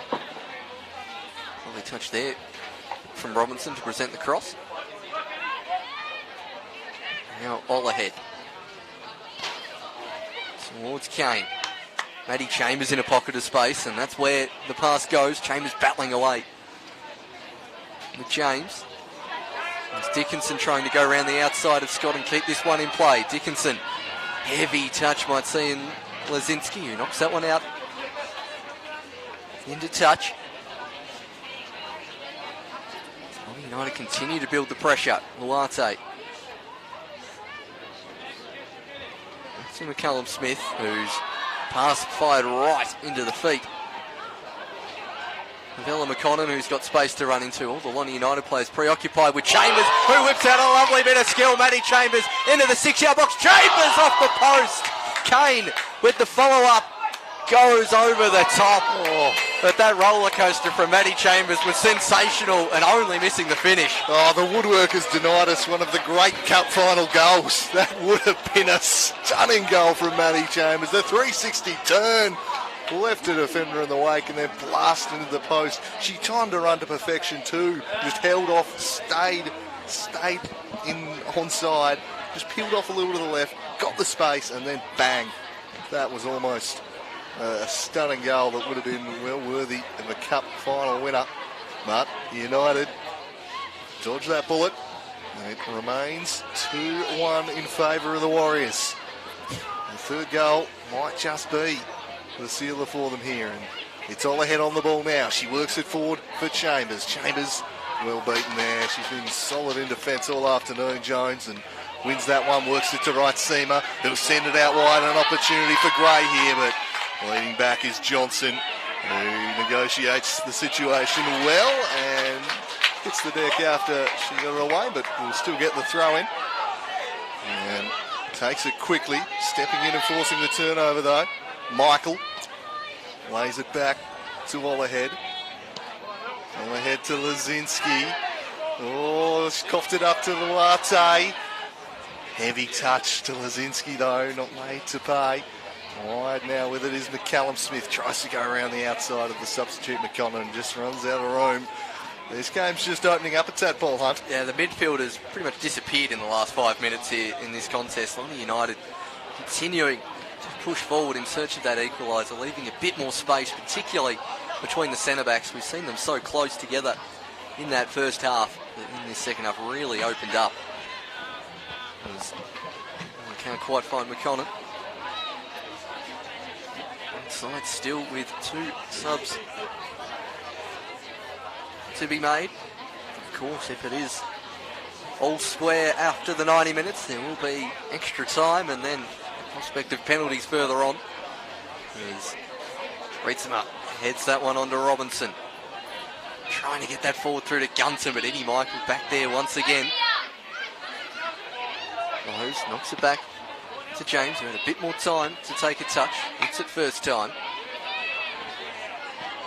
Lovely touch there from Robinson to present the cross. Now Olahead towards Kane. Maddie Chambers in a pocket of space, and that's where the pass goes. Chambers battling away with James. There's Dickinson trying to go around the outside of Scott and keep this one in play. Dickinson, heavy touch might see in Lazinski, who knocks that one out into touch. United continue to build the pressure. Luarte. To McCallum Smith, whose pass fired right into the feet of Ella McConnell, who's got space to run into. All the Lonnie United players preoccupied with Chambers, who whips out a lovely bit of skill. Maddie Chambers into the 6-yard box. Chambers off the post. Kane with the follow-up goes over the top. Oh, but that roller coaster from Maddie Chambers was sensational and only missing the finish. Oh, the Woodworkers denied us one of the great cup final goals. That would have been a stunning goal from Maddie Chambers. The 360 turn, left a defender in the wake and then blasted into the post. She timed her run to perfection too. Just held off, stayed in onside, just peeled off a little to the left, got the space, and then bang. That was almost a stunning goal that would have been well worthy of a cup final winner. But United dodged that bullet, and it remains 2-1 in favour of the Warriors. The third goal might just be the sealer for them here. And it's all ahead on the ball now. She works it forward for Chambers. Chambers well beaten there. She's been solid in defence all afternoon, Jones, and wins that one, works it to right seamer. He'll send it out wide, an opportunity for Gray here, but leading back is Johnson, who negotiates the situation well and hits the deck after she got it away, but will still get the throw in. And takes it quickly, stepping in and forcing the turnover though. Michael lays it back to Olahead. Olahead to Lazinski. Oh, she coughed it up to Luarte. Heavy touch to Lazinski though, not made to pay. Wide now with it is McCallum Smith. Tries to go around the outside of the substitute McConnell and just runs out of room. This game's just opening up at Tadpole, Hunt. Yeah, the midfield has pretty much disappeared in the last 5 minutes here in this contest. Lonely United continuing to push forward in search of that equaliser, leaving a bit more space, particularly between the centre-backs. We've seen them so close together in that first half, that in this second half really opened up. We can't quite find McConnell. Outside still with 2 subs to be made. Of course, if it is all square after the 90 minutes, there will be extra time and then the prospect of penalties further on. As Rietzema heads that one onto Robinson. Trying to get that forward through to Gunton, but Eddie Michael back there once again. Rose knocks it back to James, who had a bit more time to take a touch. Hits it first time.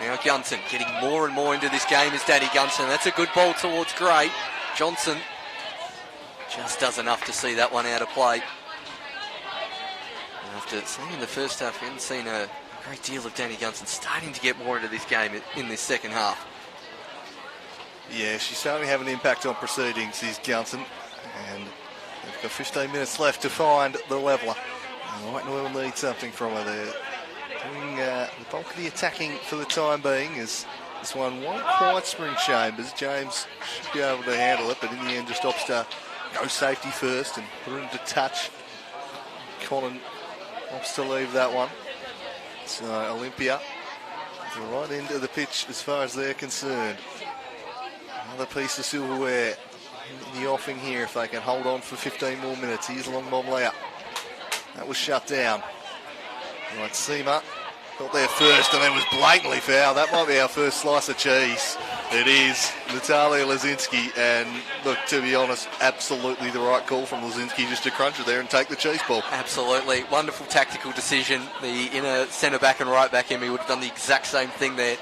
Now Gunton getting more and more into this game is Danny Gunton. That's a good ball towards Gray. Johnson just does enough to see that one out of play. After seeing in the first half, we haven't seen a great deal of Danny Gunton starting to get more into this game in this second half. Yeah, she's starting to have an impact on proceedings, is Gunton. And they've got 15 minutes left to find the leveller. White will need something from her there. Doing the bulk of the attacking for the time being, as this one won't quite spring Chambers. James should be able to handle it, but in the end just opts to go safety first and put it into touch. Colin opts to leave that one. So Olympia to the right end of the pitch as far as they're concerned. Another piece of silverware in the offing here if they can hold on for 15 more minutes. Here's Long Bomb Lau. That was shut down. Right, Seema got there first and then was blatantly fouled. That might be our first slice of cheese. It is Natalia Lazinski, and look, to be honest, absolutely the right call from Lazinski just to crunch it there and take the cheese ball. Absolutely. Wonderful tactical decision. The inner centre-back and right-back in me would have done the exact same thing there.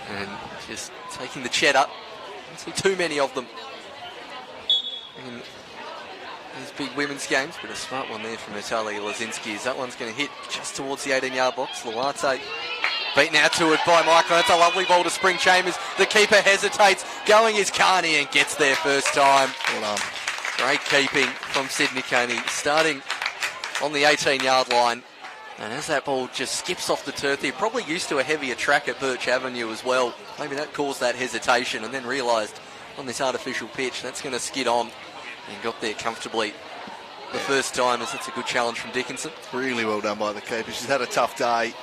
And just taking the cheddar. I don't see too many of them in these big women's games, but a smart one there from Natalia Lazinski, as that one's going to hit just towards the 18-yard box. Luarte beaten out to it by Michael. That's a lovely ball to Spring Chambers. The keeper hesitates. Going is Carney and gets there first time. Well done. Great keeping from Sydney Carney, starting on the 18-yard line. And as that ball just skips off the turf, they're probably used to a heavier track at Birch Avenue as well. Maybe that caused that hesitation, and then realised on this artificial pitch that's going to skid on, and got there comfortably the first time, as it's a good challenge from Dickinson. Really well done by the keeper. She's had a tough day.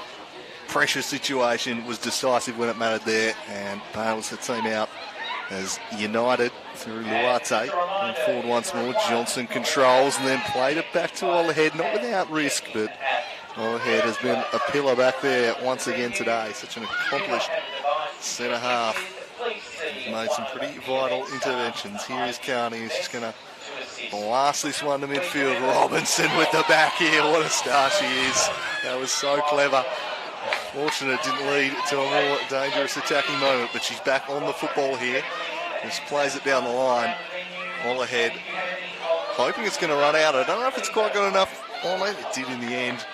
Pressure situation, was decisive when it mattered there, and bails the team out as United through Luarte. And forward once more. Johnson controls and then played it back to Olahead, not without risk, but Olahead has been a pillar back there once again today. Such an accomplished centre half. He's made some pretty vital interventions. Here is Carney, who's just going to blast this one to midfield. Robinson with the back here. What a star she is. That was so clever. Fortunate it didn't lead to a more dangerous attacking moment, but she's back on the football here. Just plays it down the line. Olahead hoping it's going to run out. I don't know if it's quite got enough on it. It did in the end.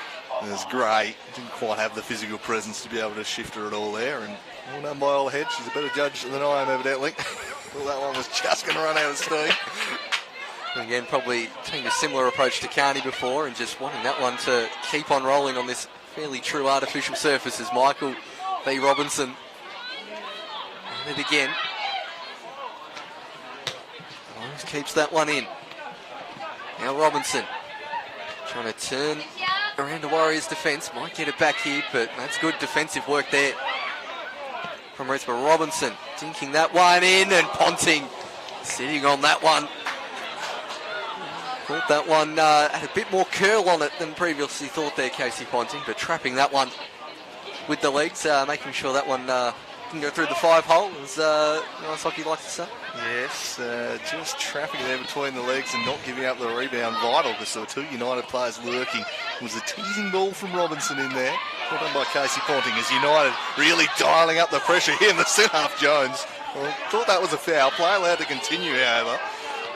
It was great. Didn't quite have the physical presence to be able to shift her at all there. And well done by Olahead. She's a better judge than I am, evidently. Well, that one was just going to run out of steam. Again, probably taking a similar approach to Carney before and just wanting that one to keep on rolling on this fairly true artificial surface as Michael B. Robinson. And it again. Keeps that one in. Now Robinson trying to turn around the Warriors' defence. Might get it back here, but that's good defensive work there from Resma Robinson. Dinking that one in, and Ponting sitting on that one. Thought that one had a bit more curl on it than previously thought there, Casey Ponting, but trapping that one with the legs, making sure that one didn't go through the 5-hole, as nice hockey likes to say. Yes, just trapping there between the legs and not giving up the rebound. Vital, because there were 2 United players lurking. It was a teasing ball from Robinson in there. Well done by Casey Ponting, as United really dialing up the pressure here in the centre half. Jones, well, thought that was a foul. Play allowed to continue, however.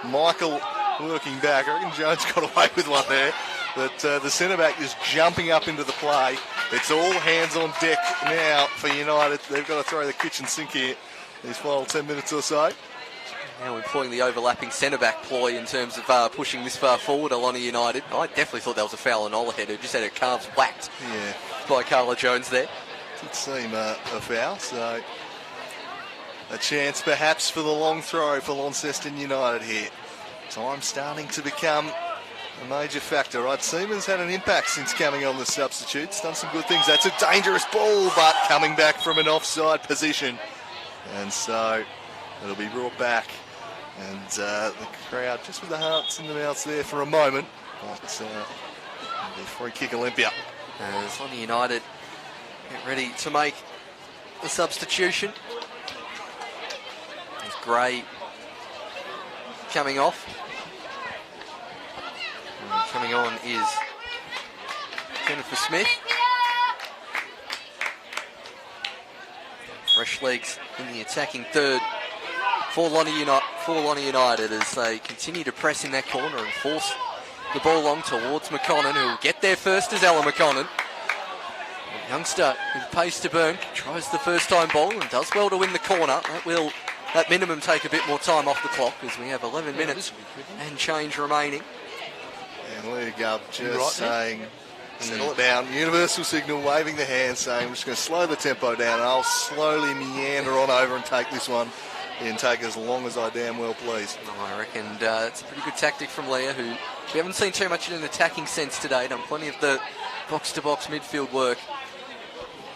Michael working back. I reckon Jones got away with one there. But the centre-back is jumping up into the play. It's all hands on deck now for United. They've got to throw the kitchen sink here these final 10 minutes or so. Now employing the overlapping centre-back ploy in terms of pushing this far forward along United. I definitely thought that was a foul on Olahead, who just had her calves whacked by Carla Jones there. Did seem a foul, so a chance perhaps for the long throw for Launceston United here. Time starting to become a major factor. Right, Seaman's had an impact since coming on the substitutes. Done some good things. That's a dangerous ball, but coming back from an offside position. And so it'll be brought back. And the crowd just with the hearts in the mouths there for a moment. But it'll be free kick Olympia. As Lonnie United get ready to make the substitution. There's Gray coming off. And coming on is Jennifer Smith. Fresh legs in the attacking third for Lonnie United as they continue to press in that corner and force the ball along towards McConnon, who will get there first as Ella McConnon. A youngster with pace to burn, tries the first time ball and does well to win the corner. That will at minimum take a bit more time off the clock as we have 11 minutes and change remaining. And Leah Gubb just saying, settle it down. Universal signal, waving the hand, saying, I'm just going to slow the tempo down and I'll slowly meander on over and take this one and take as long as I damn well please. I reckon it's a pretty good tactic from Leah, who we haven't seen too much in an attacking sense today. Done plenty of the box-to-box midfield work.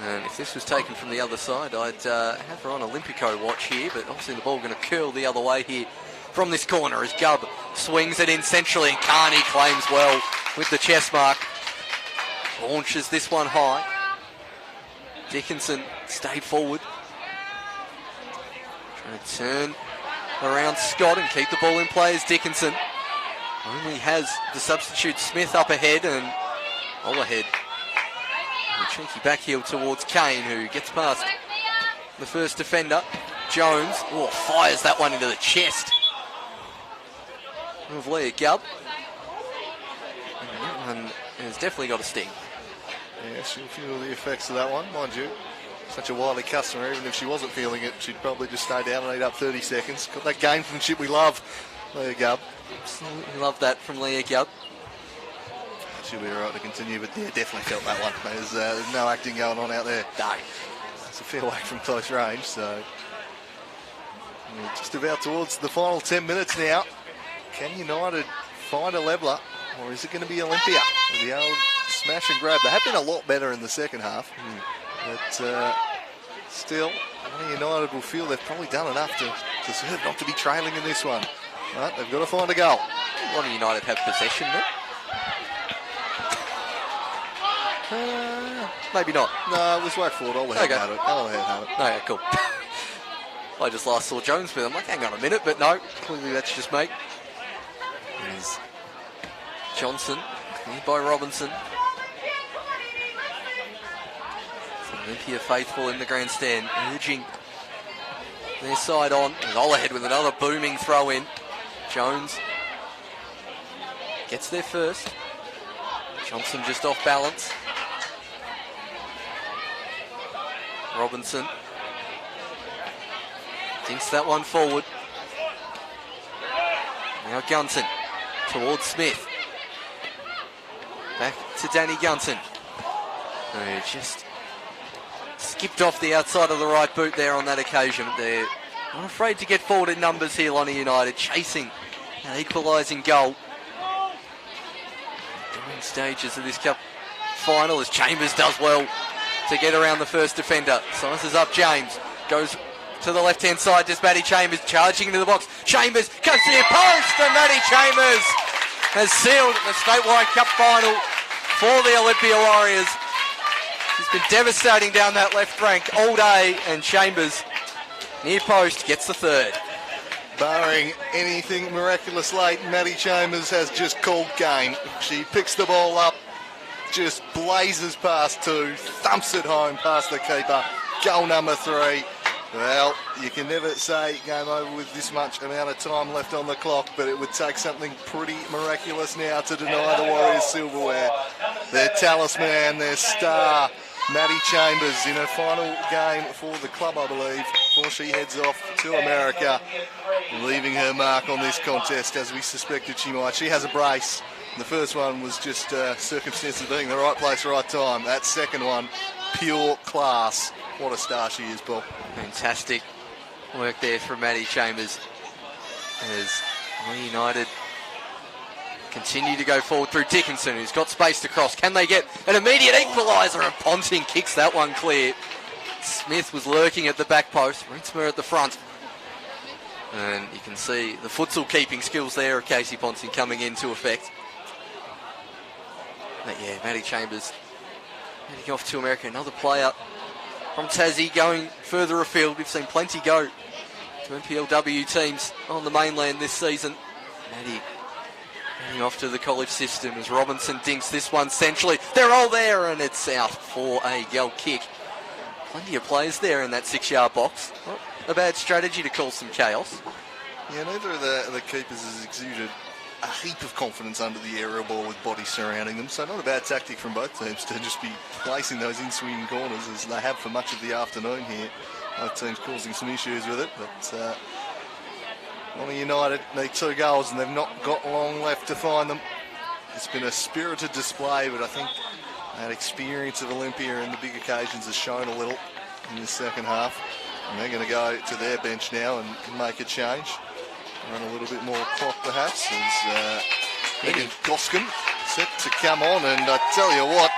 And if this was taken from the other side, I'd have her on Olympico watch here, but obviously the ball going to curl the other way here from this corner as Gubb swings it in centrally, and Carney claims well with the chest mark. Launches this one high. Dickinson stayed forward. Trying to turn around Scott and keep the ball in play as Dickinson only has the substitute Smith up ahead, and Olahead a cheeky back heel towards Kane, who gets past the first defender. Jones fires that one into the chest of Leah Gubb. And that one has definitely got a sting. Yeah, she'll feel the effects of that one, mind you. Such a wily customer, even if she wasn't feeling it, she'd probably just stay down and eat up 30 seconds. Got that gamesmanship we love, Leah Gubb. Absolutely love that from Leah Gubb. She'll be all right to continue, but yeah, definitely felt that one. There's no acting going on out there. No. It's a fair way from close range, so we're just about towards the final 10 minutes now. Can United find a leveller, or is it going to be Olympia with the old smash and grab? They have been a lot better in the second half, but still, United will feel they've probably done enough to deserve not to be trailing in this one. Right, they've got to find a goal. Lonnie United have possession there? Maybe not. No, it was way forward. I'll let him have it. I'll let him have it. No, yeah, cool. I just last saw Jones with him. I'm like, hang on a minute, but no, clearly that's just me. There's Johnson, cleared by Robinson. Olympia faithful in the grandstand, urging their side on. And Olahead with another booming throw in. Jones gets there first. Johnson just off balance. Robinson thinks that one forward. Now Gunton towards Smith. Back to Danny Gunton, who just skipped off the outside of the right boot there on that occasion. They're not afraid to get forward in numbers here, Lonnie United, chasing an equalising goal. During stages of this cup final as Chambers does well to get around the first defender. Sizes up James, goes to the left-hand side, just Maddie Chambers charging into the box. Chambers comes to the post, and Maddie Chambers has sealed the Statewide Cup final for the Olympia Warriors. She's been devastating down that left flank all day, and Chambers, near post, gets the third. Barring anything miraculous late, Maddie Chambers has just called game. She picks the ball up, just blazes past two, thumps it home past the keeper. Goal number 3. Well, you can never say game over with this much amount of time left on the clock, but it would take something pretty miraculous now to deny the Warriors silverware. Their talisman, their star, Maddie Chambers, in her final game for the club, I believe, before she heads off to America, leaving her mark on this contest as we suspected she might. She has a brace. The first one was just circumstances being the right place, right time. That second one, pure class. What a star she is, Paul. Fantastic work there from Maddie Chambers as Lee United continue to go forward through Dickinson, who's got space to cross. Can they get an immediate equaliser? And Ponting kicks that one clear. Smith was lurking at the back post. Rinsmer at the front. And you can see the futsal keeping skills there of Casey Ponting coming into effect. But yeah, Maddie Chambers heading off to America. Another player from Tassie going further afield. We've seen plenty go to NPLW teams on the mainland this season. Maddie heading off to the college system as Robinson dinks this one centrally. They're all there, and it's out for a goal kick. Plenty of players there in that 6-yard box. Not a bad strategy to call some chaos. Yeah, neither of the keepers has exuded a heap of confidence under the aerial ball with bodies surrounding them, so not a bad tactic from both teams to just be placing those in-swinging corners as they have for much of the afternoon here. Both teams causing some issues with it, but Lonnie United need 2 goals and they've not got long left to find them. It's been a spirited display, but I think that experience of Olympia in the big occasions has shown a little in the second half. And they're going to go to their bench now and make a change. Run a little bit more clock perhaps as Megan Goskin set to come on, and I tell you what,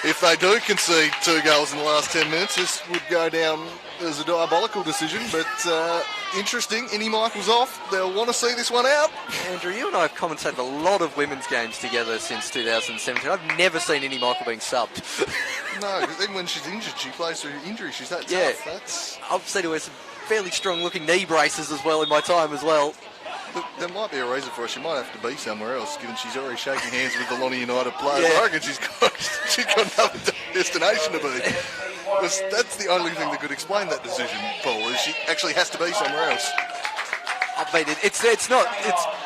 if they do concede 2 goals in the last 10 minutes, this would go down as a diabolical decision, but interesting. Innie Michael's off. They'll want to see this one out. Andrew, you and I have commentated a lot of women's games together since 2017. I've never seen Innie Michael being subbed. No, because even when she's injured, she plays through injury. She's that tough. I've seen her wear some fairly strong-looking knee braces as well in my time as well. Look, there might be a reason for it. She might have to be somewhere else, given she's already shaking hands with the Lonnie United players. Yeah. I reckon she's got another destination to be. That's the only thing that could explain that decision, Paul, is she actually has to be somewhere else. I mean, it's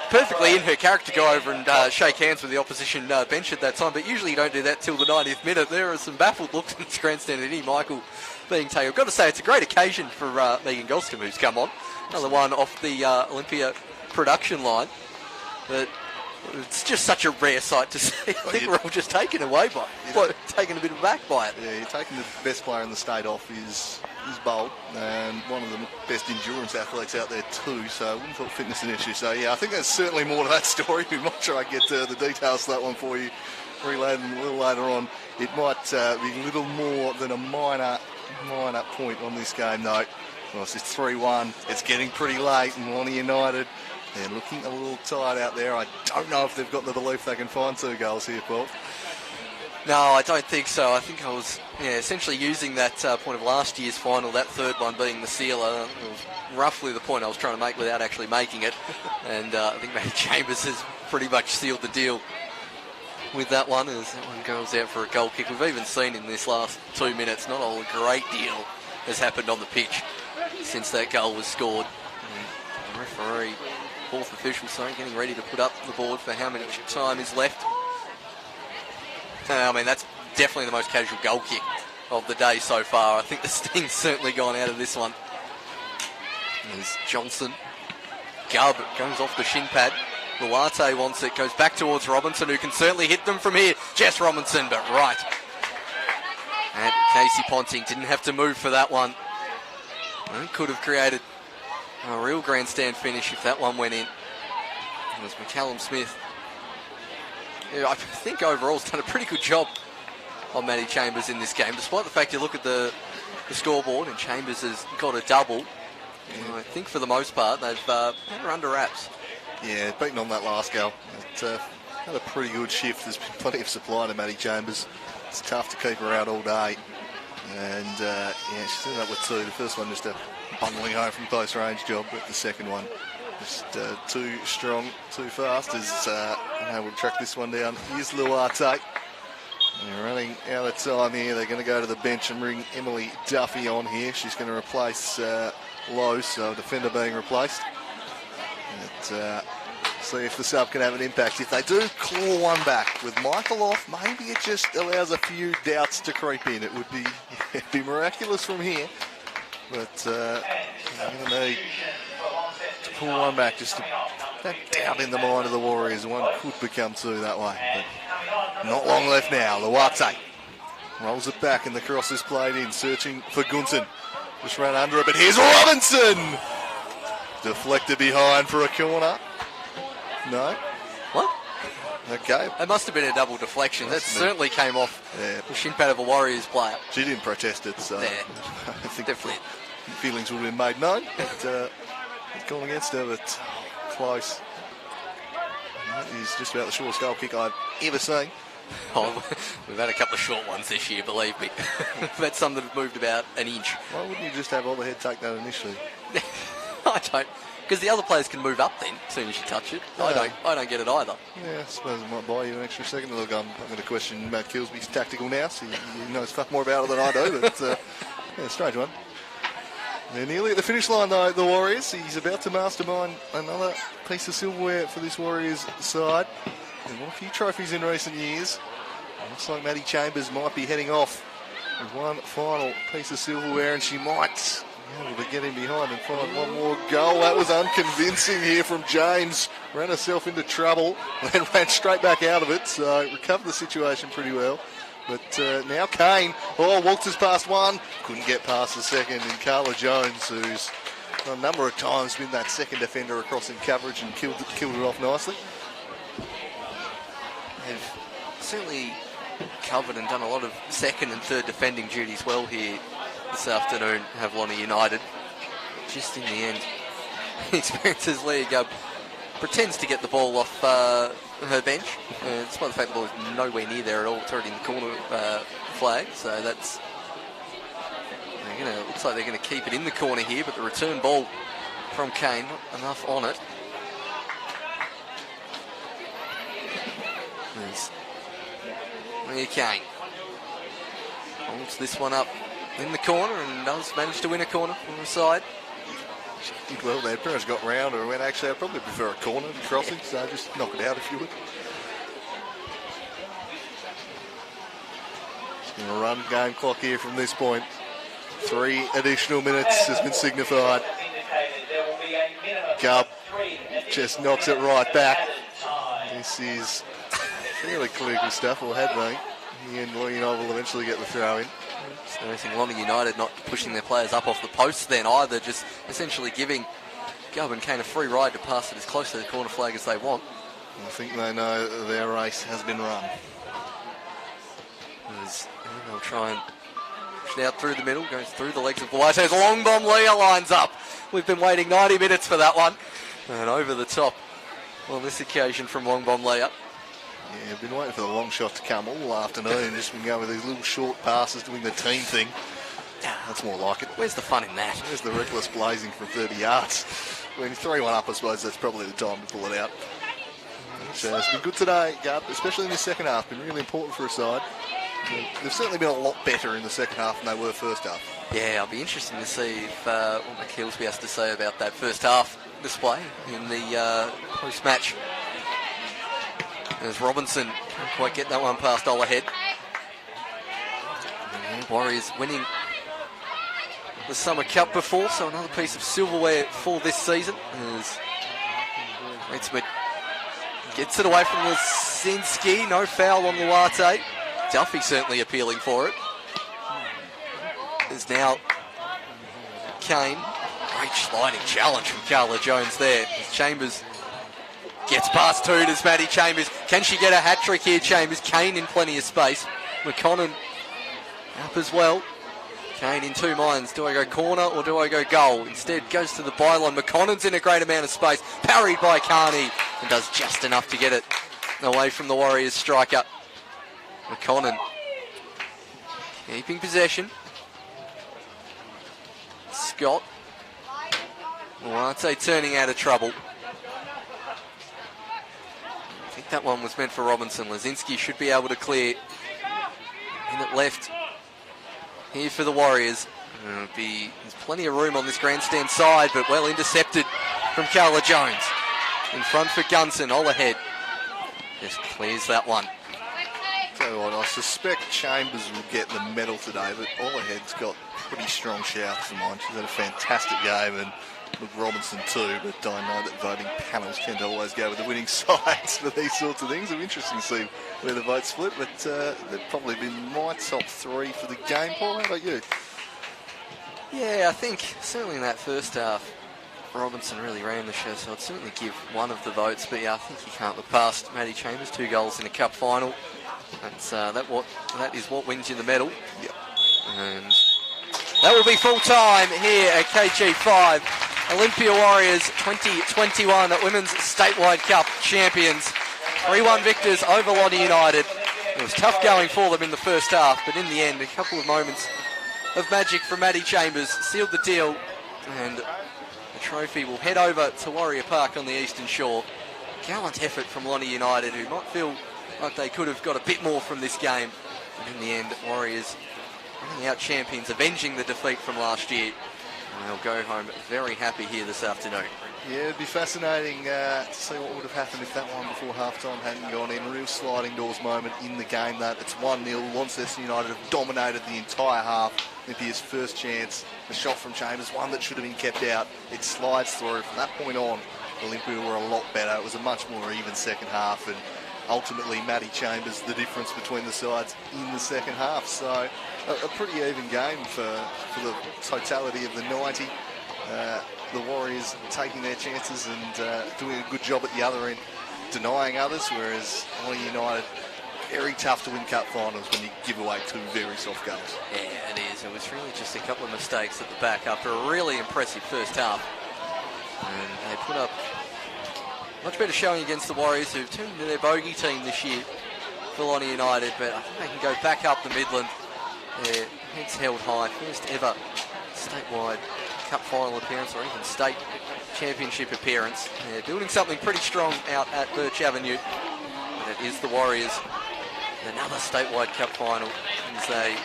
perfectly in her character to go over and shake hands with the opposition bench at that time, but usually you don't do that till the 90th minute. There are some baffled looks in this grandstand at Innie Michael being taken. I've got to say, it's a great occasion for Megan Golscombe, who's come on. Another one off the Olympia production line. But it's just such a rare sight to see. I think we're all just taken away by it. Taken a bit aback by it. Yeah, you're taking the best player in the state off is bold, and one of the best endurance athletes out there too, so I wouldn't have thought fitness an issue. So yeah, I think there's certainly more to that story. We might try and get the details to that one for you, relay them a little later on. It might be a little more than a minor point on this game though. Well, it's 3-1. It's getting pretty late, and Lonnie United, they're looking a little tired out there. I don't know if they've got the belief they can find 2 goals here, Paul. No, I don't think so. I think I was essentially using that point of last year's final, that third one being the sealer. It was roughly the point I was trying to make without actually making it. And I think Maddie Chambers has pretty much sealed the deal with that one, as that one goes out for a goal kick. We've even seen in this last 2 minutes, not a great deal has happened on the pitch since that goal was scored. And the referee, 4th official, getting ready to put up the board for how much time is left. I mean, that's definitely the most casual goal kick of the day so far. I think the sting's certainly gone out of this one. There's Johnson. Gubb goes off the shin pad. Luate wants it, goes back towards Robinson, who can certainly hit them from here. Jess Robinson, but right. And Casey Ponting didn't have to move for that one. And could have created a real grandstand finish if that one went in. It was McCallum Smith. I think overall has done a pretty good job on Maddie Chambers in this game, despite the fact you look at the scoreboard and Chambers has got a double. I think for the most part they've had her under wraps. Yeah, beating on that last goal. It had a pretty good shift. There's been plenty of supply to Maddie Chambers. It's tough to keep her out all day. And she's ended up with 2. The first one just a bundling home from close range job, but the second one just too strong, too fast. As we'll track this one down. Here's Luarte. They're running out of time here. They're going to go to the bench and bring Emily Duffy on here. She's going to replace Lowe, so defender being replaced. See if the sub can have an impact. If they do claw one back with Michael off, maybe it just allows a few doubts to creep in. It would be it'd be miraculous from here, but they're going to need to pull one back. Just that doubt in the mind of the Warriors. One could become 2 that way, but not long left now. Luarte rolls it back and the cross is played in, searching for Gunton. Just ran under it, but here's Robinson! Deflected behind for a corner. No. What? Okay. It must have been a double deflection. That certainly came off the shin pad of a Warriors player. She didn't protest it, so yeah. I think definitely feelings would have been made known. But it's gone against her, but close. And that is just about the shortest goal kick I've ever seen. Oh, we've had a couple of short ones this year, believe me. We've had some that have moved about an inch. Why wouldn't you just have all the head take that initially? I don't. Because the other players can move up then, as soon as you touch it. I don't get it either. Yeah, I suppose it might buy you an extra second. Look, I'm going to question Matt Kilsby's tactical now, so he knows far more about it than I do, but strange one. They're nearly at the finish line though, the Warriors. He's about to mastermind another piece of silverware for this Warriors side. They've won a few trophies in recent years. Looks like Maddie Chambers might be heading off with one final piece of silverware, and she might be able to get in behind and find one more goal. That was unconvincing here from James. Ran herself into trouble and ran straight back out of it, so recovered the situation pretty well. But now Kane, waltzes past one, couldn't get past the second, and Carla Jones, who's a number of times been that second defender across in coverage and killed it off nicely. They've certainly covered and done a lot of second and third defending duties well here this afternoon, Havilona United. Just in the end, experiences Leah Gubb pretends to get the ball off her bench, despite the fact the ball is nowhere near there at all. It's already in the corner flag, so that's looks like they're going to keep it in the corner here, but the return ball from Kane, not enough on it. There's Leah Kane. Holds this one up in the corner and does manage to win a corner from the side. Well, they pretty much got round her and went, actually, I'd probably prefer a corner to crossing, so just knock it out if you would. Just going to run game clock here from this point. 3 additional minutes has been signified. Gubb just knocks it right back. This is fairly clinical stuff, or had been. And United will eventually get the throw in. It's noticing Lonnie United not pushing their players up off the posts then either, just essentially giving Gubb and Kane a free ride to pass it as close to the corner flag as they want. I think they know that their race has been run. They'll try and push it out through the middle, goes through the legs of Luate's long bomb. Leah lines up. We've been waiting 90 minutes for that one. And over the top on this occasion from long bomb Leah. Yeah, I've been waiting for the long shot to come all afternoon. Just been going with these little short passes, doing the team thing. That's more like it. Where's the fun in that? There's the reckless blazing from 30 yards. When you 3-1 up, I suppose that's probably the time to pull it out. So it's been good today, Gubb, especially in the second half. Been really important for a side. They've certainly been a lot better in the second half than they were first half. Yeah, I'll be interested to see if what McKeelsby has to say about that first half display in the post-match. As Robinson can't quite get that one past Olahead. Warriors winning the Summer Cup before, so another piece of silverware for this season. As Reitsmith gets it away from Lasinski, no foul on Luarte. Duffy certainly appealing for it. There's now Kane. Great sliding challenge from Carla Jones there. As Chambers gets past two. Does Maddie Chambers. Can she get a hat-trick here, Chambers? Kane in plenty of space. McConnon up as well. Kane in two minds. Do I go corner or do I go goal? Instead goes to the byline. McConnon's in a great amount of space. Parried by Carney and does just enough to get it away from the Warriors striker. McConnon keeping possession. Scott. Well, I'd say turning out of trouble. I think that one was meant for Robinson. Lazinski should be able to clear. In at left here for the Warriors. There's plenty of room on this grandstand side, but well intercepted from Carla Jones. In front for Gunson, all ahead. Just clears that one. Tell you what, I suspect Chambers will get the medal today, but Olahead's got pretty strong shouts for mine. She's had a fantastic game, and look, Robinson too, but I know that voting panels tend to always go with the winning sides for these sorts of things. It'll be interesting to see where the votes split, but they've probably been my top three for the game. Paul, how about you? Yeah, I think certainly in that first half, Robinson really ran the show, so I'd certainly give one of the votes, but yeah, I think you can't look past Maddie Chambers, 2 goals in a cup final. That's that is what wins you the medal. Yep. And that will be full time here at KG5. Olympia Warriors 2021 Women's Statewide Cup champions. 3-1 victors over Lonnie United. It was tough going for them in the first half, but in the end, a couple of moments of magic from Maddie Chambers sealed the deal, and the trophy will head over to Warrior Park on the Eastern Shore. Gallant effort from Lonnie United, who might feel like they could have got a bit more from this game. But in the end, Warriors running out champions, avenging the defeat from last year. And they'll go home very happy here this afternoon. Yeah, it'd be fascinating to see what would have happened if that one before halftime hadn't gone in. Real sliding doors moment in the game. That it's 1-0. Launceston United have dominated the entire half. Olympia's first chance, a shot from Chambers, one that should have been kept out. It slides through. From that point on, Olympia were a lot better. It was a much more even second half, and ultimately Maddie Chambers the difference between the sides in the second half. So a pretty even game for the totality of the 90. The Warriors taking their chances and doing a good job at the other end, denying others, whereas Lonnie United, very tough to win cup finals when you give away 2 very soft goals. Yeah, it is. It was really just a couple of mistakes at the back after a really impressive first half. And they put up much better showing against the Warriors, who've turned into their bogey team this year for Lonnie United, but I think they can go back up the Midland. Their heads held high, first ever statewide cup final appearance or even state championship appearance. They're building something pretty strong out at Birch Avenue, and it is the Warriors. Another statewide cup final as they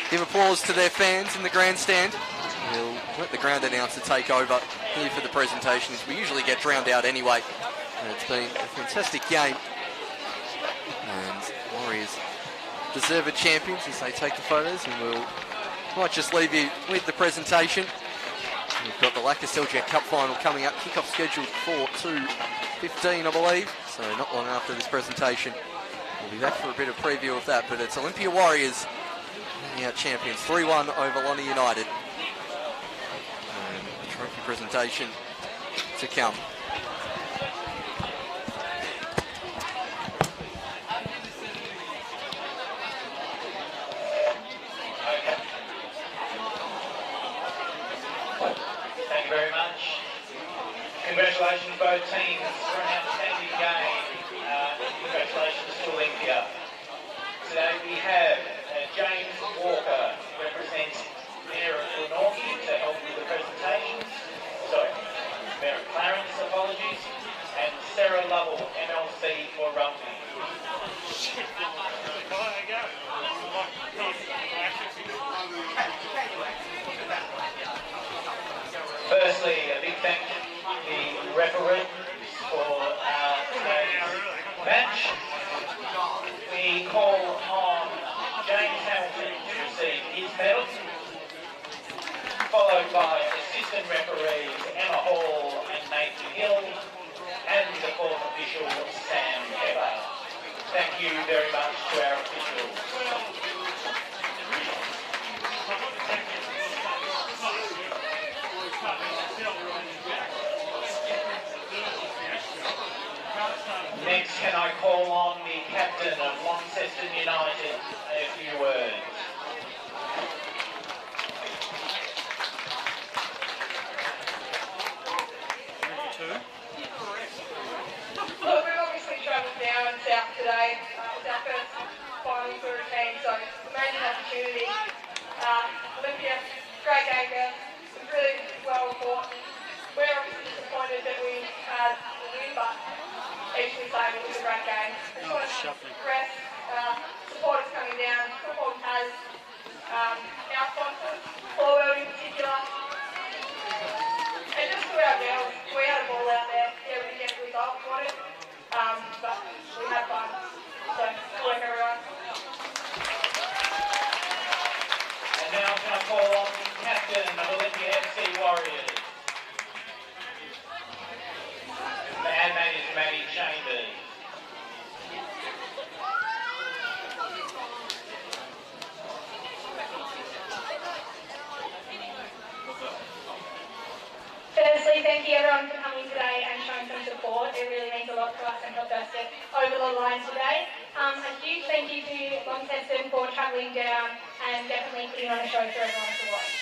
give applause to their fans in the grandstand. We'll let the ground announcer take over here for the presentations. We usually get drowned out anyway. And it's been a fantastic game. And Warriors deserved champions as they take the photos, and we'll might just leave you with the presentation. We've got the Lacastelgia Cup final coming up. Kick-off scheduled for 2:15, I believe. So not long after this presentation. We'll be back for a bit of preview of that. But it's Olympia Warriors out champions 3-1 over Lonnie United. And the trophy presentation to come. Thank you very much. Congratulations both teams for an outstanding game. Congratulations to Olympia. Today we have James Walker, represents Mayor of Glenorchy, to help with the presentations. Sorry, Mayor of Clarence, apologies. And Sarah Lovell, MLC for Rugby. Firstly, a big thank you to the referee for today's match. We call on James Hamilton to receive his medal, followed by assistant referees Emma Hall and Nathan Hill, and the fourth official Sam Pepper. Thank you very much to our officials. Next, can I call on the captain of Launceston United a few words? opportunity. Olympia, great game, girls. It was really well fought. We're obviously disappointed that we had the win, but equally saying it was a great game. I just want to stress supporters coming down, Football has our sponsors, Forward in particular. And just to our girls, we had a ball out there. Yeah, we didn't get the result we wanted, but we had fun. So, good work, everyone. And now I'm going to call on captain of Olympia FC Warriors. The admin is Maddie Chambers. Firstly, thank you everyone for coming today and showing some support. It really means a lot to us and helped us get over the line today. A huge thank you to Launceston for travelling down and definitely putting on a show for everyone to watch.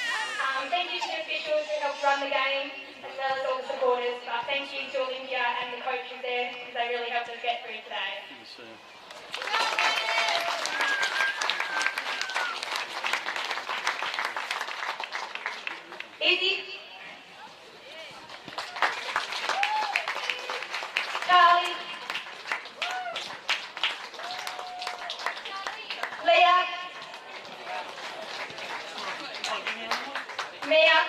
Thank you to the officials who helped run the game, as well as all the supporters. Thank you to Olympia and the coaches there, because they really helped us get through today. Izzy. Charlie. Leah. Mia.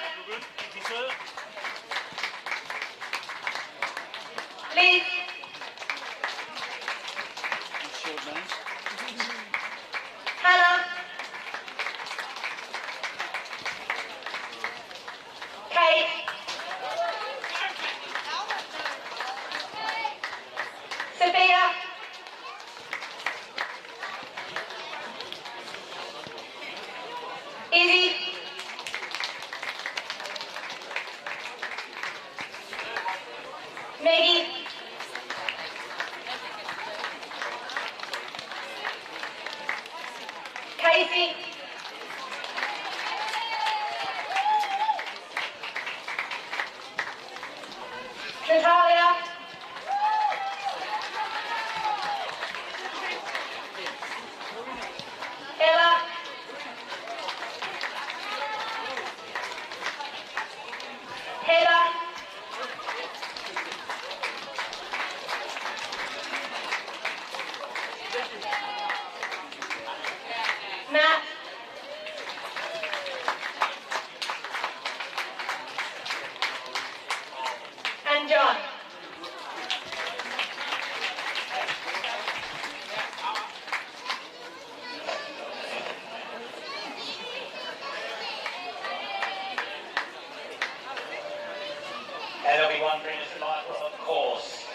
Liz. Hannah. Kate. Sophia. Izzy. Maggie. Casey. Natalia. Ella. Heather. Matt. And John. And there'll be one green as of course.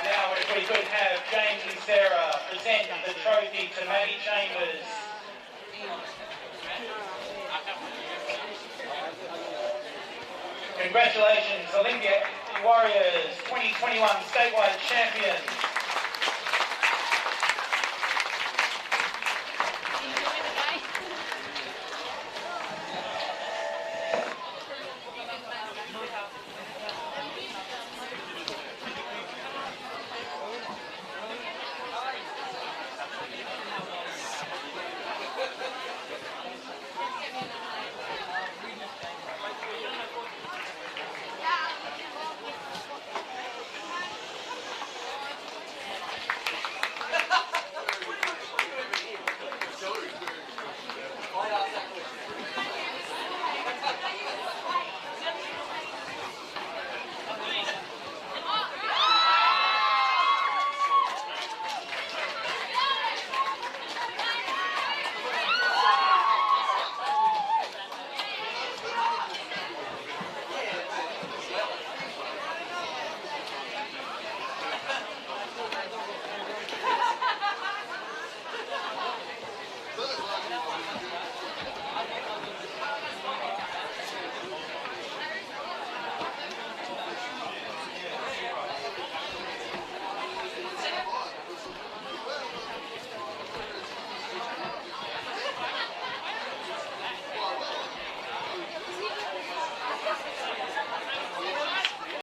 Now, if we could have James and Sarah present the trophy to Maddie Chambers. Congratulations, Olympia Warriors 2021 statewide champions.